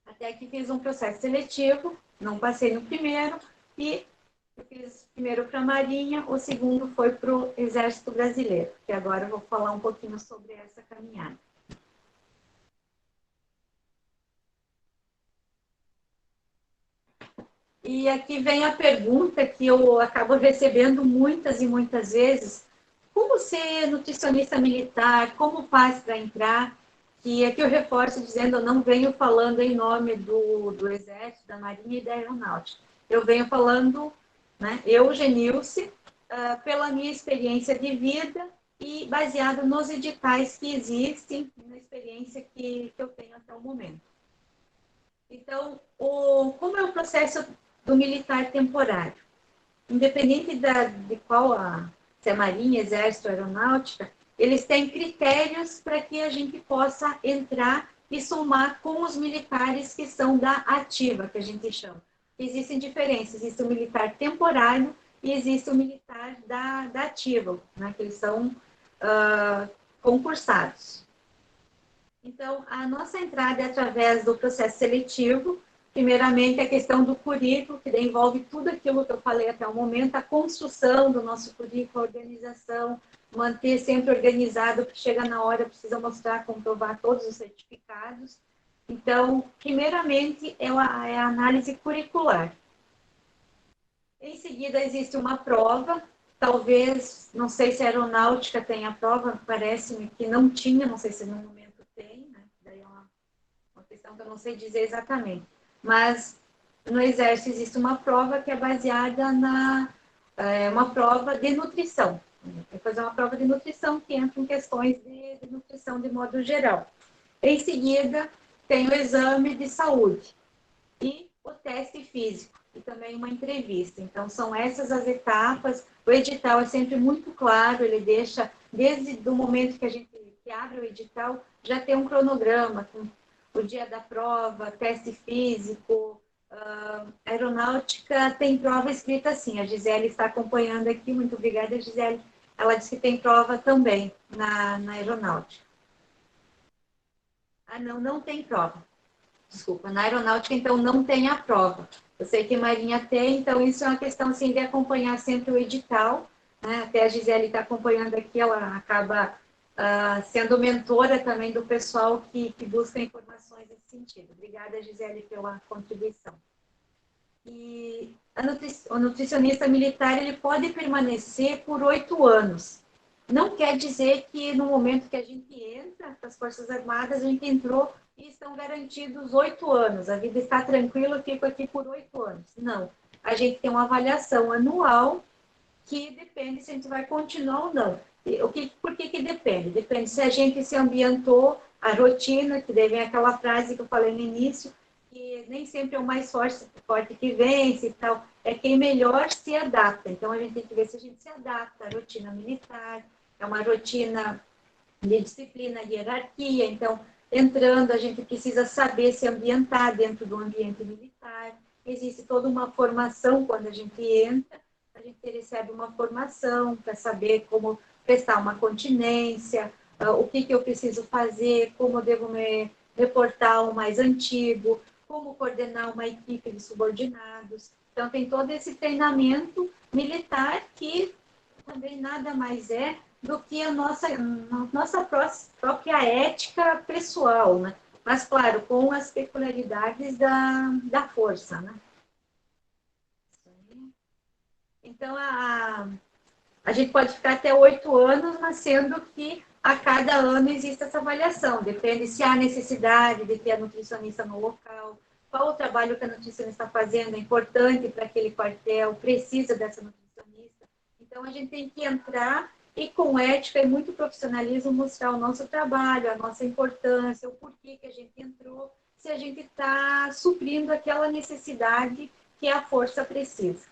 Speaker 2: Até que fiz um processo seletivo, não passei no primeiro, e eu fiz primeiro para a Marinha, o segundo foi para o Exército Brasileiro, que agora eu vou falar um pouquinho sobre essa caminhada. E aqui vem a pergunta que eu acabo recebendo muitas e muitas vezes: como ser nutricionista militar? Como faz para entrar? Que aqui eu reforço dizendo, eu não venho falando em nome do Exército, da Marinha e da Aeronáutica. Eu venho falando, né, eu, Genilce, pela minha experiência de vida e baseado nos editais que existem, na experiência que eu tenho até o momento. Então, como é o processo do militar temporário? Independente de qual se é Marinha, Exército, Aeronáutica, eles têm critérios para que a gente possa entrar e somar com os militares que são da ativa, que a gente chama. Existem diferenças, existe o militar temporário e existe o militar da ativa, né, que eles são concursados. Então, a nossa entrada é através do processo seletivo, primeiramente, a questão do currículo, que envolve tudo aquilo que eu falei até o momento, a construção do nosso currículo, a organização, manter sempre organizado, porque chega na hora, precisa mostrar, comprovar todos os certificados. Então, primeiramente, é a análise curricular. Em seguida, existe uma prova, talvez, não sei se a aeronáutica tem a prova, parece-me que não tinha, não sei se no momento tem, né? Daí é uma questão que eu não sei dizer exatamente. Mas no Exército existe uma prova que é baseada uma prova de nutrição. Vai fazer uma prova de nutrição que entra em questões de nutrição de modo geral. Em seguida, tem o exame de saúde e o teste físico, e também uma entrevista. Então, são essas as etapas. O edital é sempre muito claro, ele deixa, desde o momento que a gente abre o edital, já tem um cronograma, com o dia da prova, teste físico, aeronáutica tem prova escrita assim, a Gisele está acompanhando aqui, muito obrigada, Gisele. Ela disse que tem prova também na aeronáutica. Ah, não tem prova. Desculpa, na aeronáutica, então, não tem a prova. Eu sei que Marinha tem, então isso é uma questão, assim, de acompanhar sempre o edital, né? Até a Gisele está acompanhando aqui, ela acaba sendo mentora também do pessoal que busca informações nesse sentido. Obrigada, Gisele, pela contribuição. E o nutricionista militar, ele pode permanecer por 8 anos. Não quer dizer que no momento que a gente entra para as Forças Armadas, a gente entrou e estão garantidos 8 anos. A vida está tranquila, eu fico aqui por 8 anos. Não. A gente tem uma avaliação anual que depende se a gente vai continuar ou não. Por que depende? Depende se a gente se ambientou, a rotina, que daí vem aquela frase que eu falei no início, que nem sempre é o mais forte que vence e tal, é quem melhor se adapta. Então, a gente tem que ver se a gente se adapta à rotina militar, é uma rotina de disciplina, de hierarquia. Então, entrando, a gente precisa saber se ambientar dentro do ambiente militar. Existe toda uma formação quando a gente entra, a gente recebe uma formação para saber como prestar uma continência, o que eu preciso fazer, como eu devo me reportar ao mais antigo, como coordenar uma equipe de subordinados. Então, tem todo esse treinamento militar que também nada mais é do que a nossa própria ética pessoal, né? Mas, claro, com as peculiaridades da força, né? Então, a gente pode ficar até 8 anos, mas sendo que a cada ano existe essa avaliação. Depende se há necessidade de ter a nutricionista no local, qual o trabalho que a nutricionista está fazendo é importante para aquele quartel, precisa dessa nutricionista. Então, a gente tem que entrar e, com ética e muito profissionalismo, mostrar o nosso trabalho, a nossa importância, o porquê que a gente entrou, se a gente está suprindo aquela necessidade que a força precisa.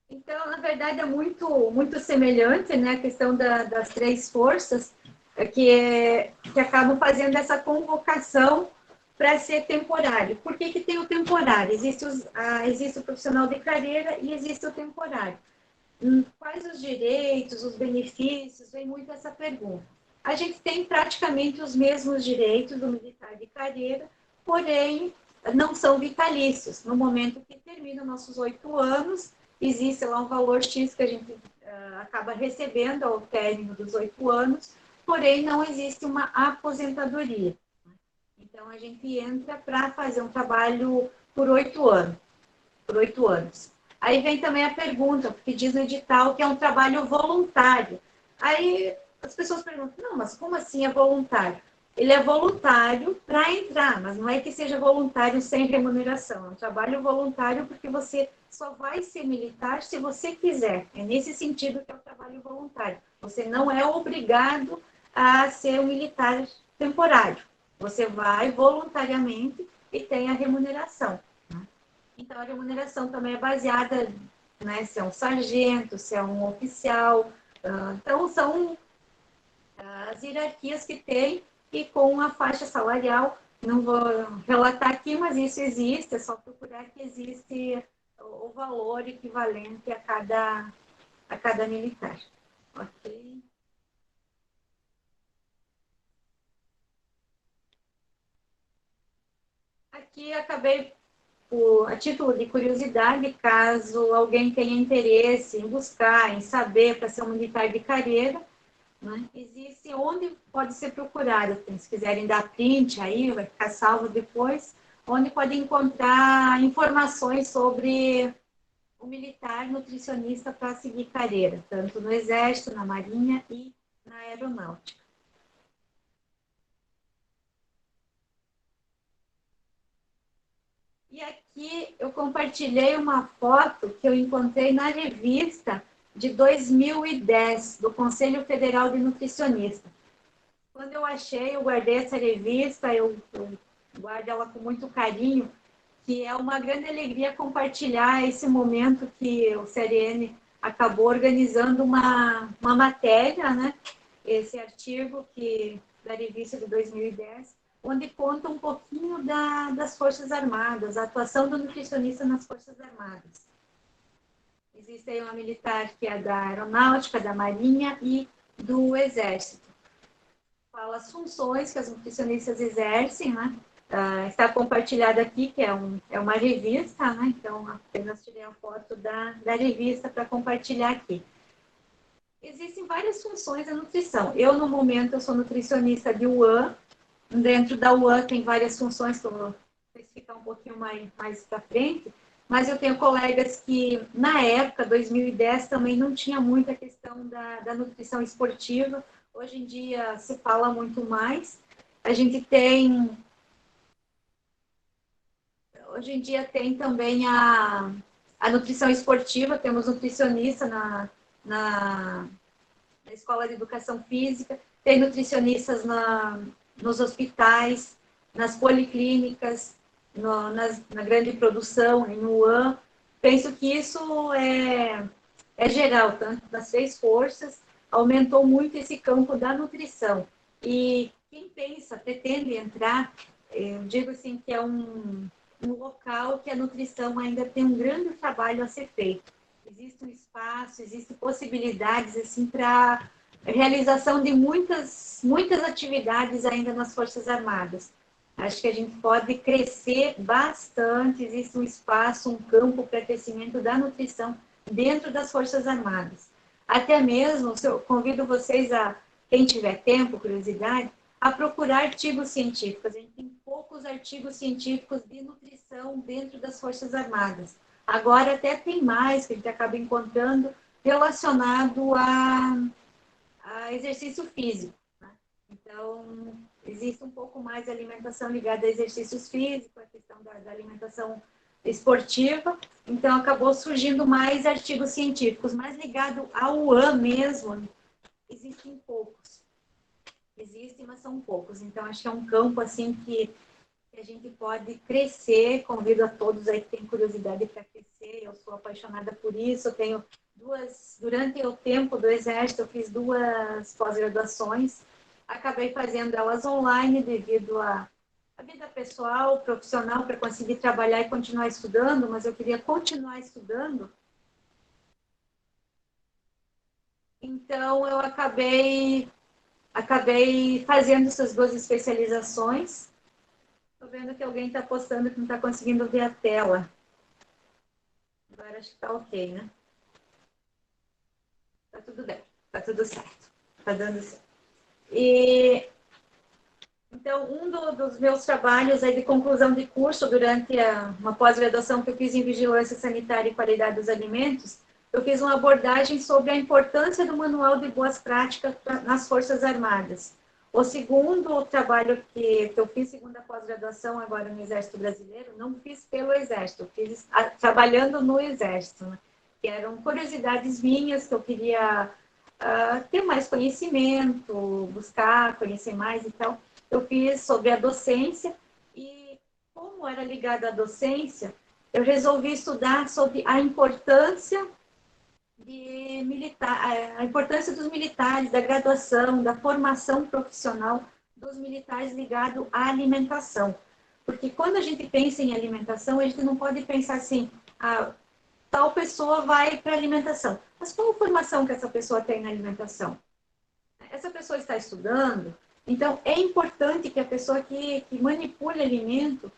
Speaker 2: Então, na verdade, é muito semelhante, né, a questão das 3 forças, que acabam fazendo essa convocação para ser temporário. Por que tem o temporário? Existe o profissional de carreira e existe o temporário. Quais os direitos, os benefícios? Vem muito essa pergunta. A gente tem praticamente os mesmos direitos do militar de carreira, porém, não são vitalícios. No momento que terminam nossos 8 anos, existe lá um valor X que a gente acaba recebendo ao término dos 8 anos, porém, não existe uma aposentadoria. Então, a gente entra para fazer um trabalho por 8 anos. Por 8 anos. Aí vem também a pergunta, porque diz no edital que é um trabalho voluntário. Aí as pessoas perguntam, não, mas como assim é voluntário? Ele é voluntário para entrar, mas não é que seja voluntário sem remuneração. É um trabalho voluntário porque você só vai ser militar se você quiser. É nesse sentido que é o trabalho voluntário. Você não é obrigado a ser um militar temporário. Você vai voluntariamente e tem a remuneração. Então, a remuneração também é baseada, né, se é um sargento, se é um oficial. Então, são as hierarquias que tem e com a faixa salarial. Não vou relatar aqui, mas isso existe, é só procurar que existe o valor equivalente a cada militar. Ok? que acabei, a título de curiosidade, caso alguém tenha interesse em buscar, em saber para ser um militar de carreira, né? Existe onde pode ser procurado, se quiserem dar print aí, vai ficar salvo depois, onde pode encontrar informações sobre o militar nutricionista para seguir carreira, tanto no Exército, na Marinha e na Aeronáutica. E aqui eu compartilhei uma foto que eu encontrei na revista de 2010, do Conselho Federal de Nutricionistas. Quando eu achei, eu guardei essa revista, eu guardo ela com muito carinho, que é uma grande alegria compartilhar esse momento que o CRN acabou organizando uma matéria, né? Esse artigo da revista de 2010, onde conta um pouquinho das Forças Armadas, a atuação do nutricionista nas Forças Armadas. Existe aí uma militar que é da Aeronáutica, da Marinha e do Exército. Fala as funções que as nutricionistas exercem, né? Está compartilhado aqui, que é uma revista, né? Então, apenas tirei a foto da revista para compartilhar aqui. Existem várias funções da nutrição. Eu, no momento, eu sou nutricionista de UAN. Dentro da UAN tem várias funções, que eu vou especificar um pouquinho mais para frente, mas eu tenho colegas que, na época, 2010, também não tinha muita questão da nutrição esportiva. Hoje em dia se fala muito mais. Hoje em dia tem também a nutrição esportiva, temos nutricionista na Escola de Educação Física, tem nutricionistas nos hospitais, nas policlínicas, na grande produção, em UAN. Penso que isso é geral, tanto das 6 forças, aumentou muito esse campo da nutrição. E quem pretende entrar, eu digo assim que é um local que a nutrição ainda tem um grande trabalho a ser feito. Existe um espaço, existem possibilidades assim, para realização de muitas atividades ainda nas Forças Armadas. Acho que a gente pode crescer bastante, existe um espaço, um campo para crescimento da nutrição dentro das Forças Armadas. Até mesmo, eu convido vocês quem tiver tempo, curiosidade, a procurar artigos científicos. A gente tem poucos artigos científicos de nutrição dentro das Forças Armadas. Agora até tem mais, que a gente acaba encontrando, relacionado a exercício físico. Né? Então, existe um pouco mais de alimentação ligada a exercícios físicos, a questão da alimentação esportiva. Então, acabou surgindo mais artigos científicos, mas ligado ao UAN mesmo, existem poucos. Existem, mas são poucos. Então, acho que é um campo assim que a gente pode crescer. Convido a todos aí que têm curiosidade para crescer. Eu sou apaixonada por isso. Eu tenho durante o tempo do Exército, eu fiz 2 pós-graduações. Acabei fazendo elas online devido à vida pessoal, profissional, para conseguir trabalhar e continuar estudando, mas eu queria continuar estudando. Então, eu acabei fazendo essas 2 especializações. Estou vendo que alguém está postando que não está conseguindo ver a tela. Agora acho que está ok, né? Está tudo bem, está tudo certo. Está dando certo. Então, um dos meus trabalhos aí de conclusão de curso durante uma pós-graduação que eu fiz em Vigilância Sanitária e Qualidade dos Alimentos, eu fiz uma abordagem sobre a importância do Manual de Boas Práticas nas Forças Armadas. O segundo trabalho que eu fiz, segunda pós-graduação agora no Exército Brasileiro, não fiz pelo Exército, fiz trabalhando no Exército, né? Que eram curiosidades minhas, que eu queria ter mais conhecimento, buscar, conhecer mais e tal. Eu fiz sobre a docência e, como era ligado à docência, eu resolvi estudar sobre a importância a importância dos militares, da graduação, da formação profissional dos militares ligado à alimentação. Porque quando a gente pensa em alimentação, a gente não pode pensar assim, tal pessoa vai para a alimentação. Mas qual a formação que essa pessoa tem na alimentação? Essa pessoa está estudando, então é importante que a pessoa que manipule alimento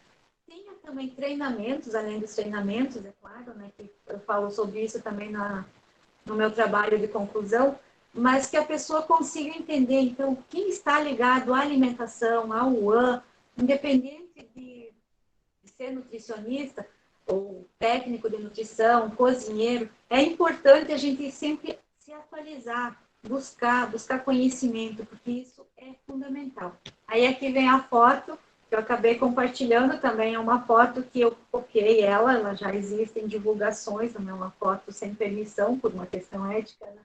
Speaker 2: tenha também treinamentos, além dos treinamentos, é claro, né, que eu falo sobre isso também no meu trabalho de conclusão, mas que a pessoa consiga entender, então, quem está ligado à alimentação, ao UAN, independente de ser nutricionista ou técnico de nutrição, cozinheiro, é importante a gente sempre se atualizar, buscar conhecimento, porque isso é fundamental. Aí aqui vem a foto, que eu acabei compartilhando também, é uma foto que eu copiei ela já existe em divulgações, não é uma foto sem permissão, por uma questão ética, né?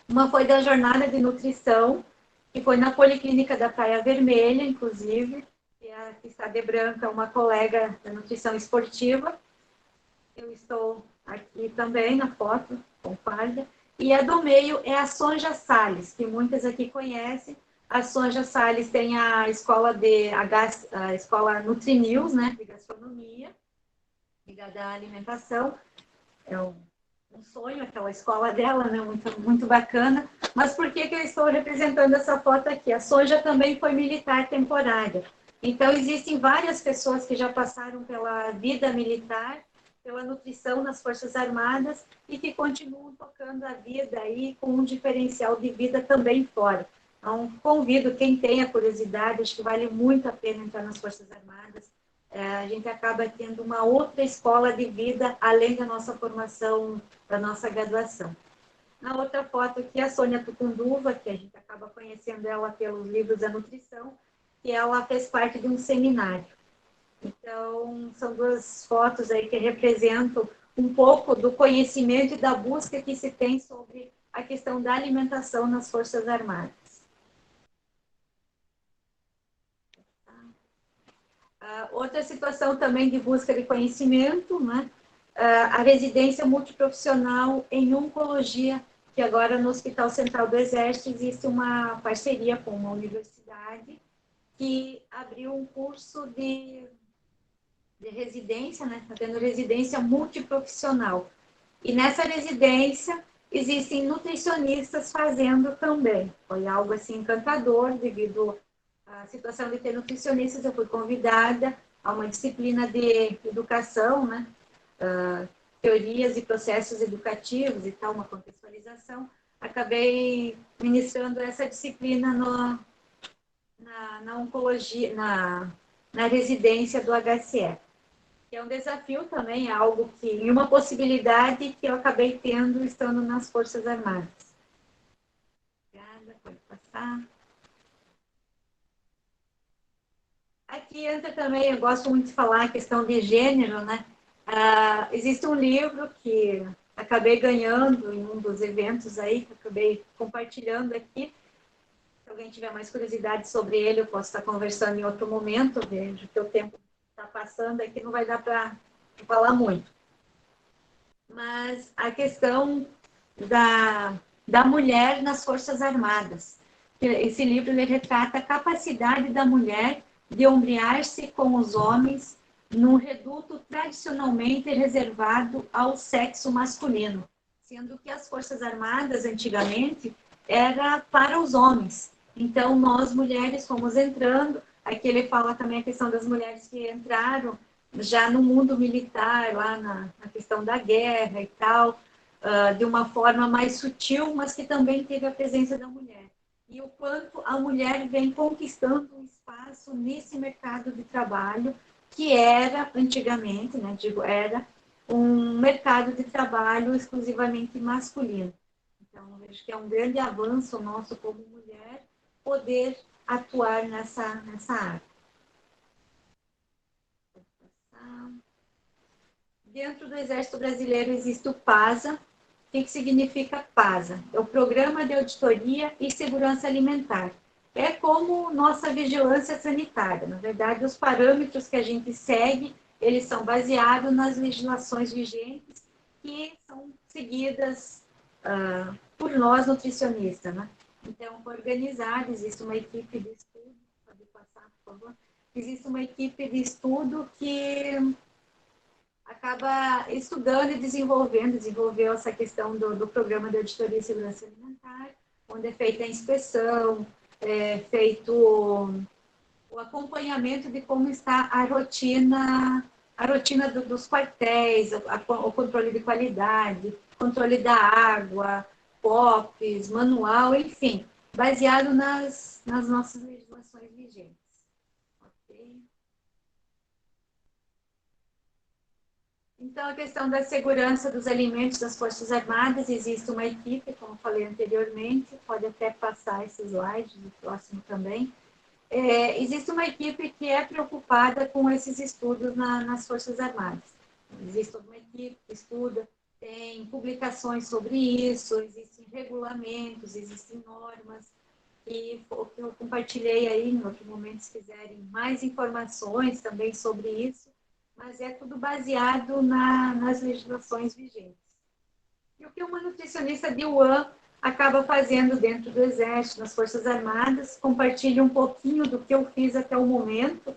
Speaker 2: Uma foi da jornada de nutrição, que foi na Policlínica da Praia Vermelha, inclusive, e a que está de branca, uma colega da nutrição esportiva. Eu estou aqui também na foto, com farda. E a do meio é a Sonja Salles, que muitas aqui conhecem. A Sonja Salles tem a escola a escola Nutrinews, né, de gastronomia, ligada à alimentação. É um sonho aquela escola dela, né, muito bacana. Mas por que eu estou representando essa foto aqui? A Sonja também foi militar temporária. Então, existem várias pessoas que já passaram pela vida militar, pela nutrição nas Forças Armadas e que continuam tocando a vida aí com um diferencial de vida também fora. Então, convido quem tem a curiosidade, acho que vale muito a pena entrar nas Forças Armadas. A gente acaba tendo uma outra escola de vida, além da nossa formação, da nossa graduação. Na outra foto aqui, a Sônia Tucunduva, que a gente acaba conhecendo ela pelos livros da nutrição, que ela fez parte de um seminário. Então, são duas fotos aí que representam um pouco do conhecimento e da busca que se tem sobre a questão da alimentação nas Forças Armadas. Outra situação também de busca de conhecimento, né? A residência multiprofissional em oncologia, que agora no Hospital Central do Exército existe uma parceria com uma universidade que abriu um curso de residência, né? Está tendo residência multiprofissional. E nessa residência existem nutricionistas fazendo também. Foi algo assim encantador, devido à situação de ter nutricionistas, eu fui convidada a uma disciplina de educação, né? Teorias e processos educativos e tal, uma contextualização. Acabei ministrando essa disciplina na oncologia, na residência do HCE. Que é um desafio também, é algo que, e uma possibilidade que eu acabei tendo estando nas Forças Armadas. Obrigada, pode passar. Aqui entra também, eu gosto muito de falar a questão de gênero, né? Existe um livro que acabei ganhando em um dos eventos aí, que acabei compartilhando aqui. Se alguém tiver mais curiosidade sobre ele, eu posso estar conversando em outro momento, vejo que o tempo está passando aqui, não vai dar para falar muito. Mas a questão da mulher nas Forças Armadas. Esse livro ele retrata a capacidade da mulher de ombrear-se com os homens num reduto tradicionalmente reservado ao sexo masculino, sendo que as Forças Armadas, antigamente, era para os homens. Então, nós, mulheres, fomos entrando. Aqui ele fala também a questão das mulheres que entraram já no mundo militar, lá na questão da guerra e tal, de uma forma mais sutil, mas que também teve a presença da mulher. E o quanto a mulher vem conquistando um espaço nesse mercado de trabalho, que era, antigamente, né, era um mercado de trabalho exclusivamente masculino. Então, vejo que é um grande avanço nosso como mulher poder atuar nessa área. Dentro do Exército Brasileiro existe o PASA. O que significa PASA? É o Programa de Auditoria e Segurança Alimentar. É como nossa vigilância sanitária. Na verdade, os parâmetros que a gente segue, eles são baseados nas legislações vigentes que são seguidas por nós, nutricionistas, né? Então, organizado, existe uma equipe de estudo, pode passar, por favor? Existe uma equipe de estudo que acaba estudando e desenvolveu essa questão do Programa de Auditoria e Segurança Alimentar, onde é feita a inspeção, feito o acompanhamento de como está a rotina dos quartéis, o controle de qualidade, controle da água, POPs, manual, enfim, baseado nas nossas legislações vigentes. Okay? Então, a questão da segurança dos alimentos das Forças Armadas, existe uma equipe, como falei anteriormente, pode até passar esses slides, o próximo também. Existe uma equipe que é preocupada com esses estudos nas Forças Armadas. Existe uma equipe que estuda, tem publicações sobre isso, existem regulamentos, existem normas, e o que eu compartilhei aí, em outro momento, se quiserem mais informações também sobre isso, mas é tudo baseado nas legislações vigentes. E o que uma nutricionista de UAM acaba fazendo dentro do Exército, nas Forças Armadas, compartilha um pouquinho do que eu fiz até o momento,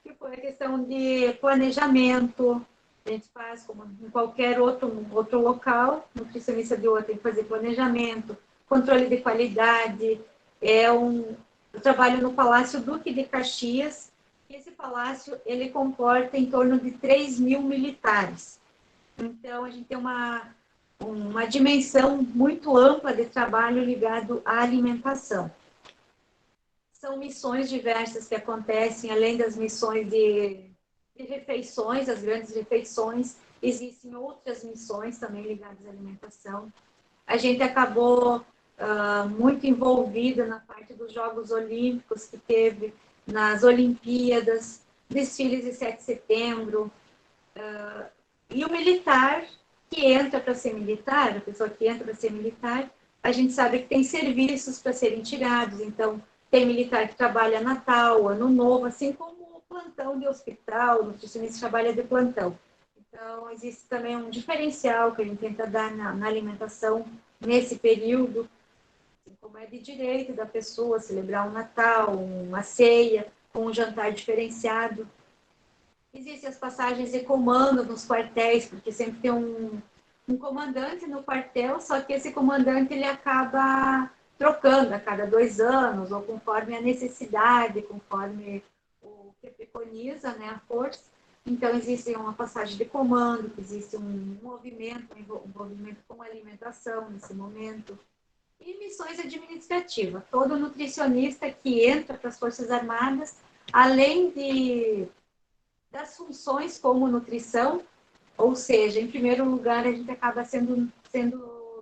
Speaker 2: que foi a questão de planejamento. A gente faz, como em qualquer outro local, nutricionista de UAM tem que fazer planejamento, controle de qualidade. Eu trabalho no Palácio Duque de Caxias, e esse palácio ele comporta em torno de 3.000 militares. Então, a gente tem uma dimensão muito ampla de trabalho ligado à alimentação. São missões diversas que acontecem, além das missões de refeições, as grandes refeições, existem outras missões também ligadas à alimentação. A gente acabou muito envolvida na parte dos Jogos Olímpicos que teve, nas Olimpíadas, desfiles de 7 de setembro, e o militar que entra para ser militar, a pessoa que entra para ser militar, a gente sabe que tem serviços para serem tirados, então tem militar que trabalha Natal, Ano Novo, assim como o plantão de hospital, o nutricionista trabalha de plantão. Então, existe também um diferencial que a gente tenta dar na alimentação nesse período, assim como é de direito da pessoa celebrar um Natal, uma ceia, com um jantar diferenciado. Existem as passagens de comando nos quartéis, porque sempre tem um comandante no quartel, só que esse comandante ele acaba trocando a cada 2 anos, ou conforme a necessidade, conforme o que preconiza, né, a força. Então, existe uma passagem de comando, existe um envolvimento com alimentação nesse momento. E missões administrativas. Todo nutricionista que entra para as Forças Armadas, além das funções como nutrição, ou seja, em primeiro lugar, a gente acaba sendo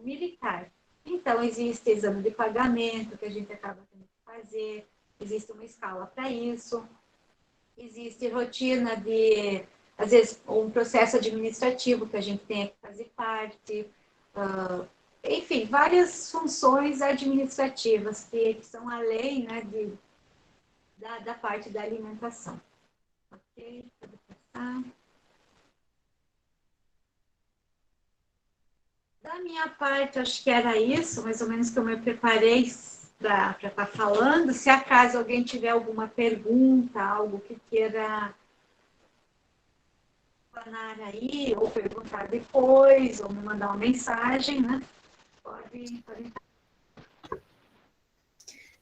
Speaker 2: militar. Então, existe exame de pagamento que a gente acaba tendo que fazer, existe uma escala para isso, existe rotina de, às vezes, um processo administrativo que a gente tem que fazer parte, enfim, várias funções administrativas que são além, né, da parte da alimentação. Ok, pode passar. Da minha parte, acho que era isso, mais ou menos que eu me preparei para estar falando. Se acaso alguém tiver alguma pergunta, algo que queira falar aí, ou perguntar depois, ou me mandar uma mensagem, né? Pode.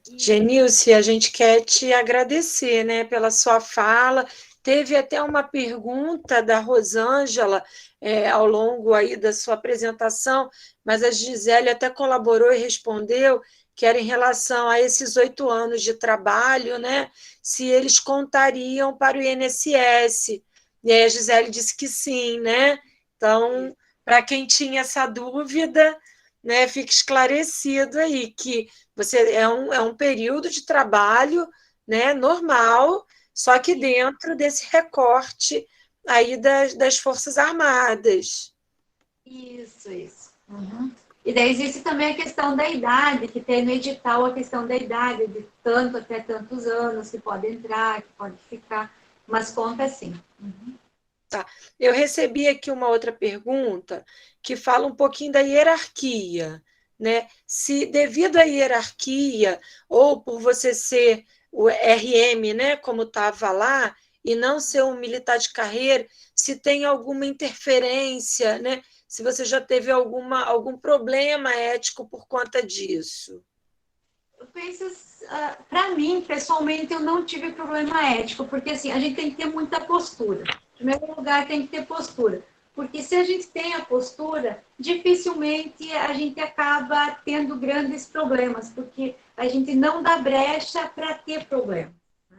Speaker 1: Genilce, a gente quer te agradecer, né, pela sua fala. Teve até uma pergunta da Rosângela ao longo aí da sua apresentação, mas a Gisele até colaborou e respondeu que era em relação a esses 8 anos de trabalho, né, se eles contariam para o INSS. E aí a Gisele disse que sim, né? Então, para quem tinha essa dúvida, né, fica esclarecido aí que você é um período de trabalho, né, normal, só que dentro desse recorte aí das Forças Armadas.
Speaker 2: Isso. Uhum. E daí existe também a questão da idade, que tem no edital a questão da idade, de tanto até tantos anos que pode entrar, que pode ficar, mas conta assim. Uhum.
Speaker 1: Tá. Eu recebi aqui uma outra pergunta que fala um pouquinho da hierarquia, né? Se devido à hierarquia, ou por você ser o RM, né, como estava lá, e não ser um militar de carreira, se tem alguma interferência, né? Se você já teve algum problema ético por conta disso.
Speaker 2: Eu penso, para mim, pessoalmente, eu não tive problema ético, porque assim, a gente tem que ter muita postura. Em primeiro lugar, tem que ter postura. Porque se a gente tem a postura, dificilmente a gente acaba tendo grandes problemas, porque a gente não dá brecha para ter problema. Né?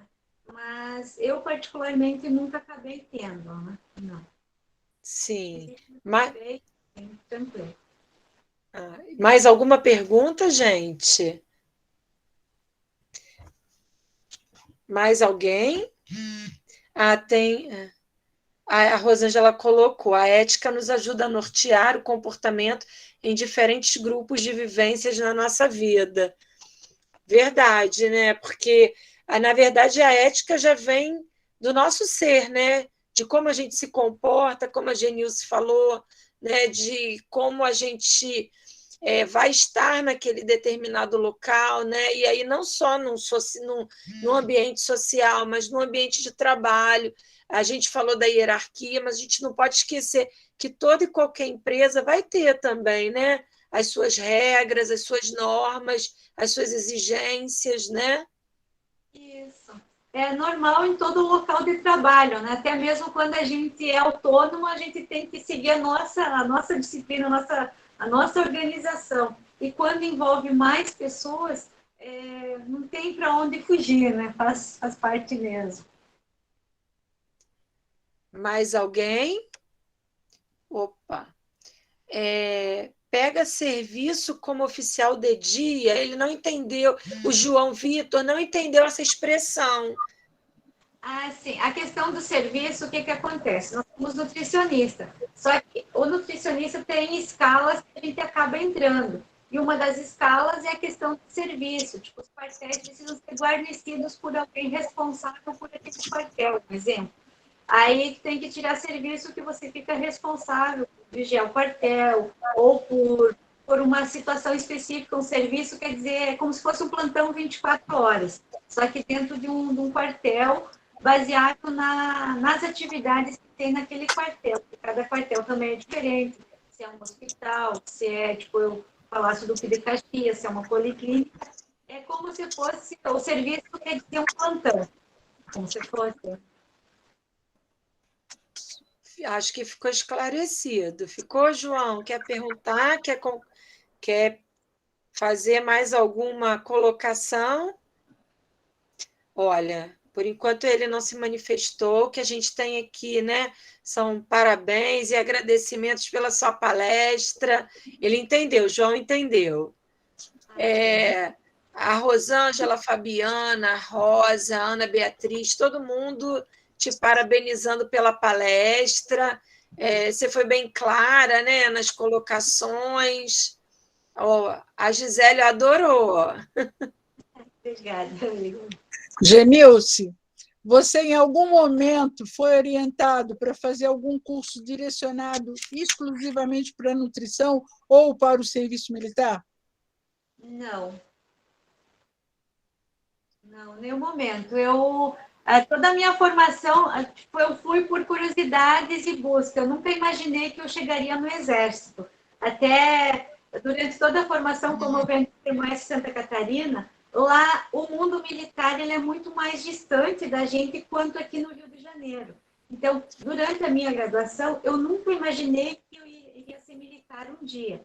Speaker 2: Mas eu, particularmente, nunca acabei tendo. Né? Não.
Speaker 1: Sim.
Speaker 2: Sempre
Speaker 1: Mais,
Speaker 2: bem tranquilo.
Speaker 1: mais alguma pergunta, gente? Mais alguém? Tem. A Rosângela colocou: a ética nos ajuda a nortear o comportamento em diferentes grupos de vivências na nossa vida. Verdade, né? Porque, na verdade, a ética já vem do nosso ser, né? De como a gente se comporta, como a Genilce falou, né? De como a gente vai estar naquele determinado local, né? E aí não só num ambiente social, mas no ambiente de trabalho. A gente falou da hierarquia, mas a gente não pode esquecer que toda e qualquer empresa vai ter também, né? As suas regras, as suas normas, as suas exigências, né?
Speaker 2: Isso. É normal em todo local de trabalho, né? Até mesmo quando a gente é autônomo, a gente tem que seguir a nossa disciplina, a nossa organização. E quando envolve mais pessoas, não tem para onde fugir, né? Faz parte mesmo.
Speaker 1: Mais alguém? Opa! Pega serviço como oficial de dia, ele não entendeu, o João Vitor não entendeu essa expressão.
Speaker 2: Ah, sim. A questão do serviço, o que que acontece? Nós somos nutricionistas, só que o nutricionista tem escalas que a gente acaba entrando. E uma das escalas é a questão do serviço. Tipo, os quartéis precisam ser guarnecidos por alguém responsável por aquele quartel, por exemplo. Aí tem que tirar serviço que você fica responsável por vigiar o quartel ou por uma situação específica, um serviço, quer dizer, é como se fosse um plantão 24 horas, só que dentro de um quartel, baseado nas atividades que tem naquele quartel, porque cada quartel também é diferente, se é um hospital, se é, tipo, o Palácio Duque de Caxias, se é uma policlínica, é como se fosse, o serviço quer dizer um plantão, como se fosse.
Speaker 1: Acho que ficou esclarecido. Ficou, João? Quer perguntar? Quer fazer mais alguma colocação? Olha, por enquanto ele não se manifestou, o que a gente tem aqui, né, são parabéns e agradecimentos pela sua palestra. Ele entendeu, João entendeu. A Rosângela, a Fabiana, a Rosa, a Ana Beatriz, todo mundo te parabenizando pela palestra. Você foi bem clara, né, nas colocações. A Gisele adorou.
Speaker 2: Obrigada, amigo.
Speaker 4: Genilce, você em algum momento foi orientado para fazer algum curso direcionado exclusivamente para a nutrição ou para o serviço militar?
Speaker 2: Não, não, nenhum momento. Toda a minha formação, tipo, eu fui por curiosidades e busca. Eu nunca imaginei que eu chegaria no Exército. Até durante toda a formação, como eu venho de Santa Catarina, lá o mundo militar ele é muito mais distante da gente quanto aqui no Rio de Janeiro. Então, durante a minha graduação, eu nunca imaginei que eu iria ser militar um dia.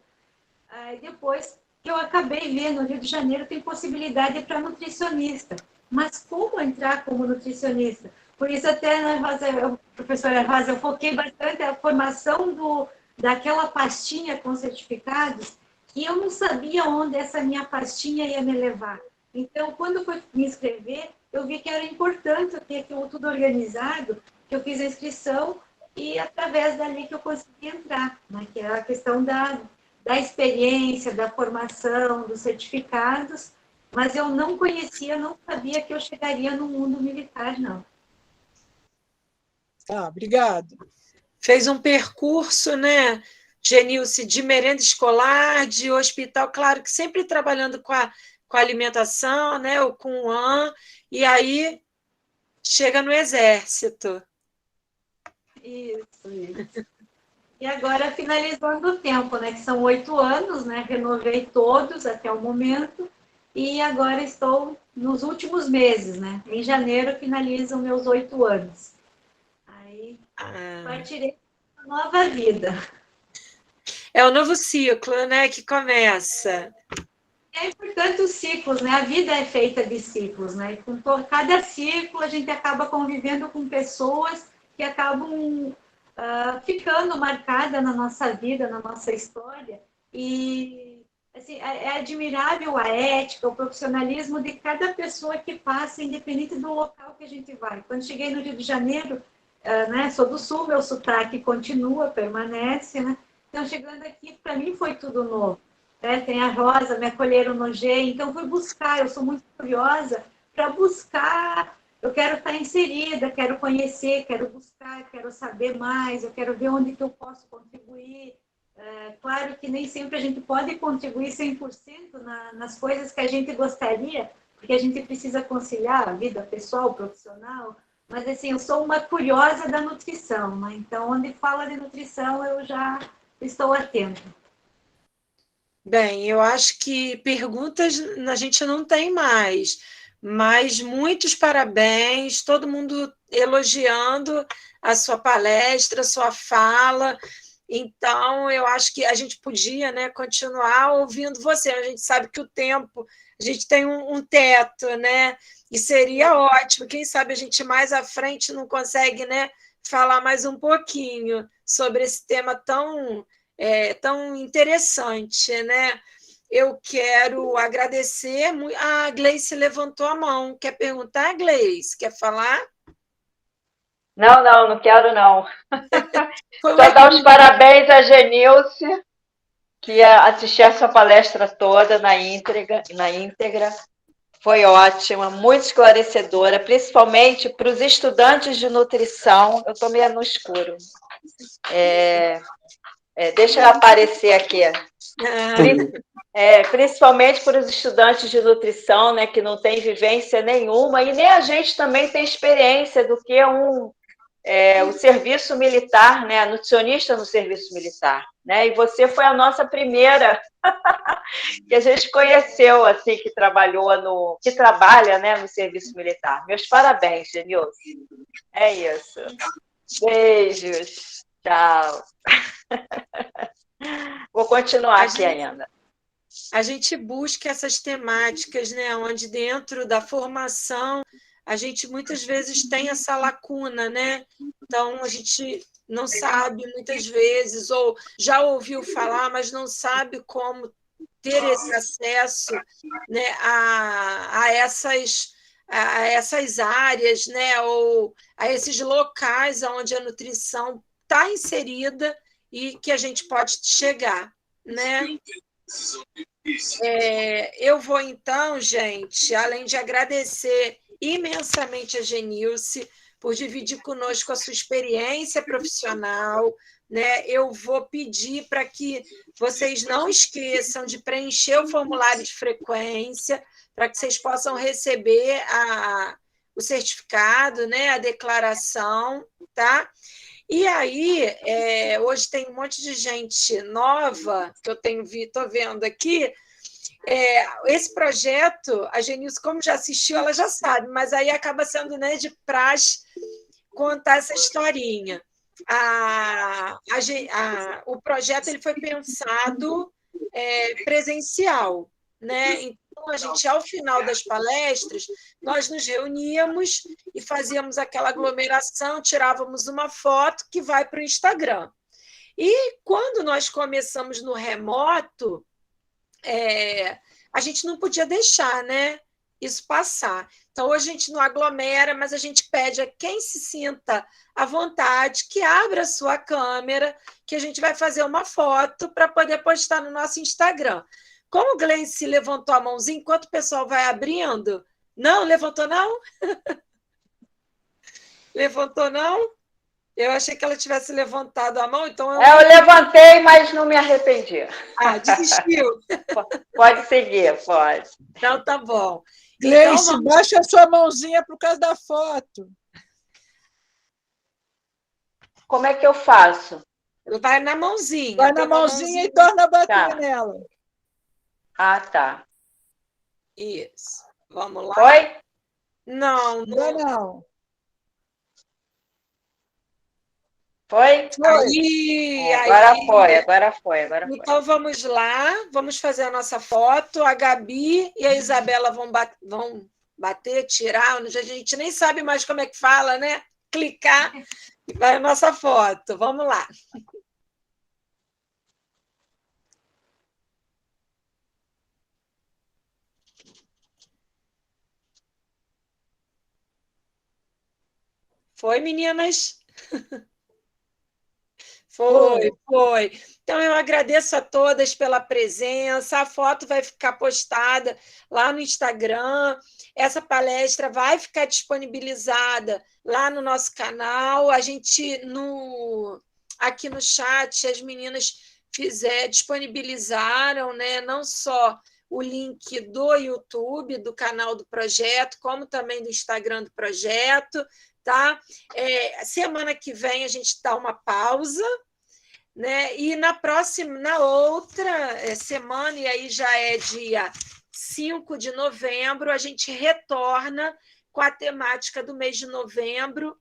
Speaker 2: Aí depois que eu acabei vendo, no Rio de Janeiro tem possibilidade para nutricionista. Mas como entrar como nutricionista? Por isso até, né, Rosa, professora Rosa, eu foquei bastante a formação daquela pastinha com certificados, que eu não sabia onde essa minha pastinha ia me levar. Então, quando eu fui me inscrever, eu vi que era importante eu ter aquilo tudo organizado, que eu fiz a inscrição e através dali que eu consegui entrar, né? Que é a questão da experiência, da formação, dos certificados, mas eu não conhecia, não sabia que eu chegaria no mundo militar, não.
Speaker 4: Tá, obrigado.
Speaker 1: Fez um percurso, né, Genilce, de merenda escolar, de hospital, claro que sempre trabalhando com a alimentação, né, ou com o e aí chega no Exército.
Speaker 2: Isso. E agora, finalizando o tempo, né, que são 8 anos, né, renovei todos até o momento, e agora estou nos últimos meses, né? Em janeiro finalizam meus 8 anos. Aí partirei para uma nova vida.
Speaker 1: É o novo ciclo, né, que começa.
Speaker 2: É importante os ciclos, né? A vida é feita de ciclos, né? E com cada ciclo a gente acaba convivendo com pessoas que acabam ficando marcadas na nossa vida, na nossa história. E assim, é admirável a ética, o profissionalismo de cada pessoa que passa, independente do local que a gente vai. Quando cheguei no Rio de Janeiro, né? Sou do Sul, meu sotaque continua, permanece, né? Então, chegando aqui, para mim foi tudo novo. Tem a Rosa, me acolheram no G, então fui buscar, eu sou muito curiosa para buscar, eu quero estar inserida, quero conhecer, quero buscar, quero saber mais, eu quero ver onde que eu posso contribuir. Claro que nem sempre a gente pode contribuir 100% nas coisas que a gente gostaria, porque a gente precisa conciliar a vida pessoal, profissional, mas assim, eu sou uma curiosa da nutrição, né? Então, onde fala de nutrição, eu já estou atenta.
Speaker 1: Bem, eu acho que perguntas a gente não tem mais, mas muitos parabéns, todo mundo elogiando a sua palestra, a sua fala. Então, eu acho que a gente podia, né, continuar ouvindo você. A gente sabe que o tempo, a gente tem um teto, né? E seria ótimo. Quem sabe a gente mais à frente não consegue, né, falar mais um pouquinho sobre esse tema tão interessante, né? Eu quero agradecer. A Gleice levantou a mão. Quer perguntar, Gleice? Quer falar?
Speaker 5: Não quero, não. Só dar os parabéns a Genilce, que assisti a sua palestra toda na íntegra. Foi ótima, muito esclarecedora, principalmente para os estudantes de nutrição. Eu estou meio no escuro. Deixa eu aparecer aqui. Principalmente para os estudantes de nutrição, né, que não tem vivência nenhuma, e nem a gente também tem experiência do que o serviço militar, né, a nutricionista no serviço militar, né, e você foi a nossa primeira que a gente conheceu, assim, que trabalha, né, no serviço militar. Meus parabéns, Genilce. É isso. Beijos. Tchau. Vou continuar aqui ainda.
Speaker 1: A gente busca essas temáticas, né, onde dentro da formação a gente muitas vezes tem essa lacuna, né? Então a gente não sabe muitas vezes, ou já ouviu falar, mas não sabe como ter esse acesso, né, a essas áreas, né, ou a esses locais onde a nutrição está inserida e que a gente pode chegar, né? Eu vou, então, gente, além de agradecer imensamente a Genilce por dividir conosco a sua experiência profissional, né? Eu vou pedir para que vocês não esqueçam de preencher o formulário de frequência, para que vocês possam receber o certificado, né? A declaração, tá? E aí, hoje tem um monte de gente nova que eu estou vendo aqui. Esse projeto, a Genilce, como já assistiu, ela já sabe, mas aí acaba sendo, né, de praxe contar essa historinha. O projeto ele foi pensado presencial, né? Então, a gente, ao final das palestras, nós nos reuníamos e fazíamos aquela aglomeração, tirávamos uma foto que vai para o Instagram. E quando nós começamos no remoto, a gente não podia deixar, né, isso passar. Então, hoje a gente não aglomera, mas a gente pede a quem se sinta à vontade que abra a sua câmera, que a gente vai fazer uma foto para poder postar no nosso Instagram. Como o Gleice levantou a mãozinha, enquanto o pessoal vai abrindo... Não? Levantou, não? Levantou, não? Eu achei que ela tivesse levantado a mão, então...
Speaker 5: Eu levantei, mas não me arrependi.
Speaker 1: Desistiu?
Speaker 5: Pode seguir, pode.
Speaker 1: Então, tá bom.
Speaker 4: Gleice, então, baixa a sua mãozinha por causa da foto.
Speaker 5: Como é que eu faço?
Speaker 1: Vai na mãozinha.
Speaker 4: Vai na mãozinha e torna a bater nela.
Speaker 5: Ah, tá.
Speaker 1: Isso. Vamos lá.
Speaker 5: Foi?
Speaker 1: Não,
Speaker 4: Ainda não.
Speaker 5: Foi?
Speaker 1: Aí,
Speaker 5: Agora foi, agora foi.
Speaker 1: Então, vamos lá, vamos fazer a nossa foto. A Gabi e a Isabela vão bater, tirar. A gente nem sabe mais como é que fala, né? Clicar e vai a nossa foto. Vamos lá. Foi, meninas? Foi. Então, eu agradeço a todas pela presença. A foto vai ficar postada lá no Instagram. Essa palestra vai ficar disponibilizada lá no nosso canal. A gente, aqui no chat, as meninas disponibilizaram, né, não só o link do YouTube, do canal do projeto, como também do Instagram do projeto. Tá? Semana que vem a gente dá uma pausa, né? E na outra semana, e aí já é dia 5 de novembro, a gente retorna com a temática do mês de novembro,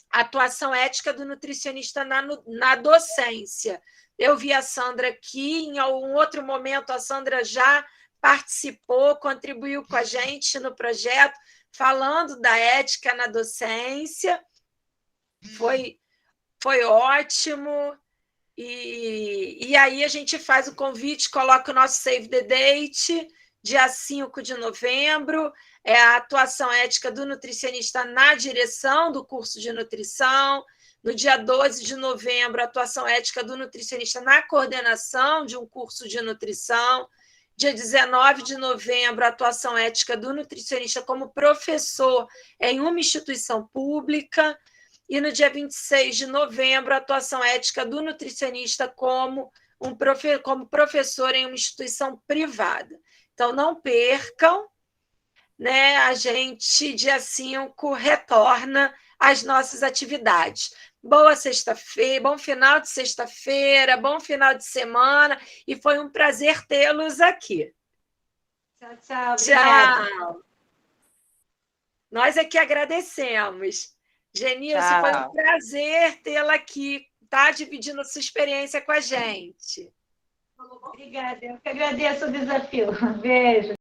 Speaker 1: atuação ética do nutricionista na docência. Eu vi a Sandra aqui, em algum outro momento a Sandra já participou, contribuiu com a gente no projeto, falando da ética na docência. Foi ótimo. E aí a gente faz o convite, coloca o nosso Save the Date, dia 5 de novembro, é a atuação ética do nutricionista na direção do curso de nutrição. No dia 12 de novembro, a atuação ética do nutricionista na coordenação de um curso de nutrição. Dia 19 de novembro, a atuação ética do nutricionista como professor em uma instituição pública. E no dia 26 de novembro, a atuação ética do nutricionista como professor em uma instituição privada. Então, não percam, né? A gente, dia 5, retorna às nossas atividades. Boa sexta-feira, bom final de sexta-feira, bom final de semana, e foi um prazer tê-los aqui.
Speaker 2: Tchau. Obrigada.
Speaker 1: Tchau. Nós é que agradecemos. Genilson, foi um prazer tê-la aqui, tá? Dividindo a sua experiência com a gente.
Speaker 2: Obrigada, eu que agradeço o desafio. Beijo.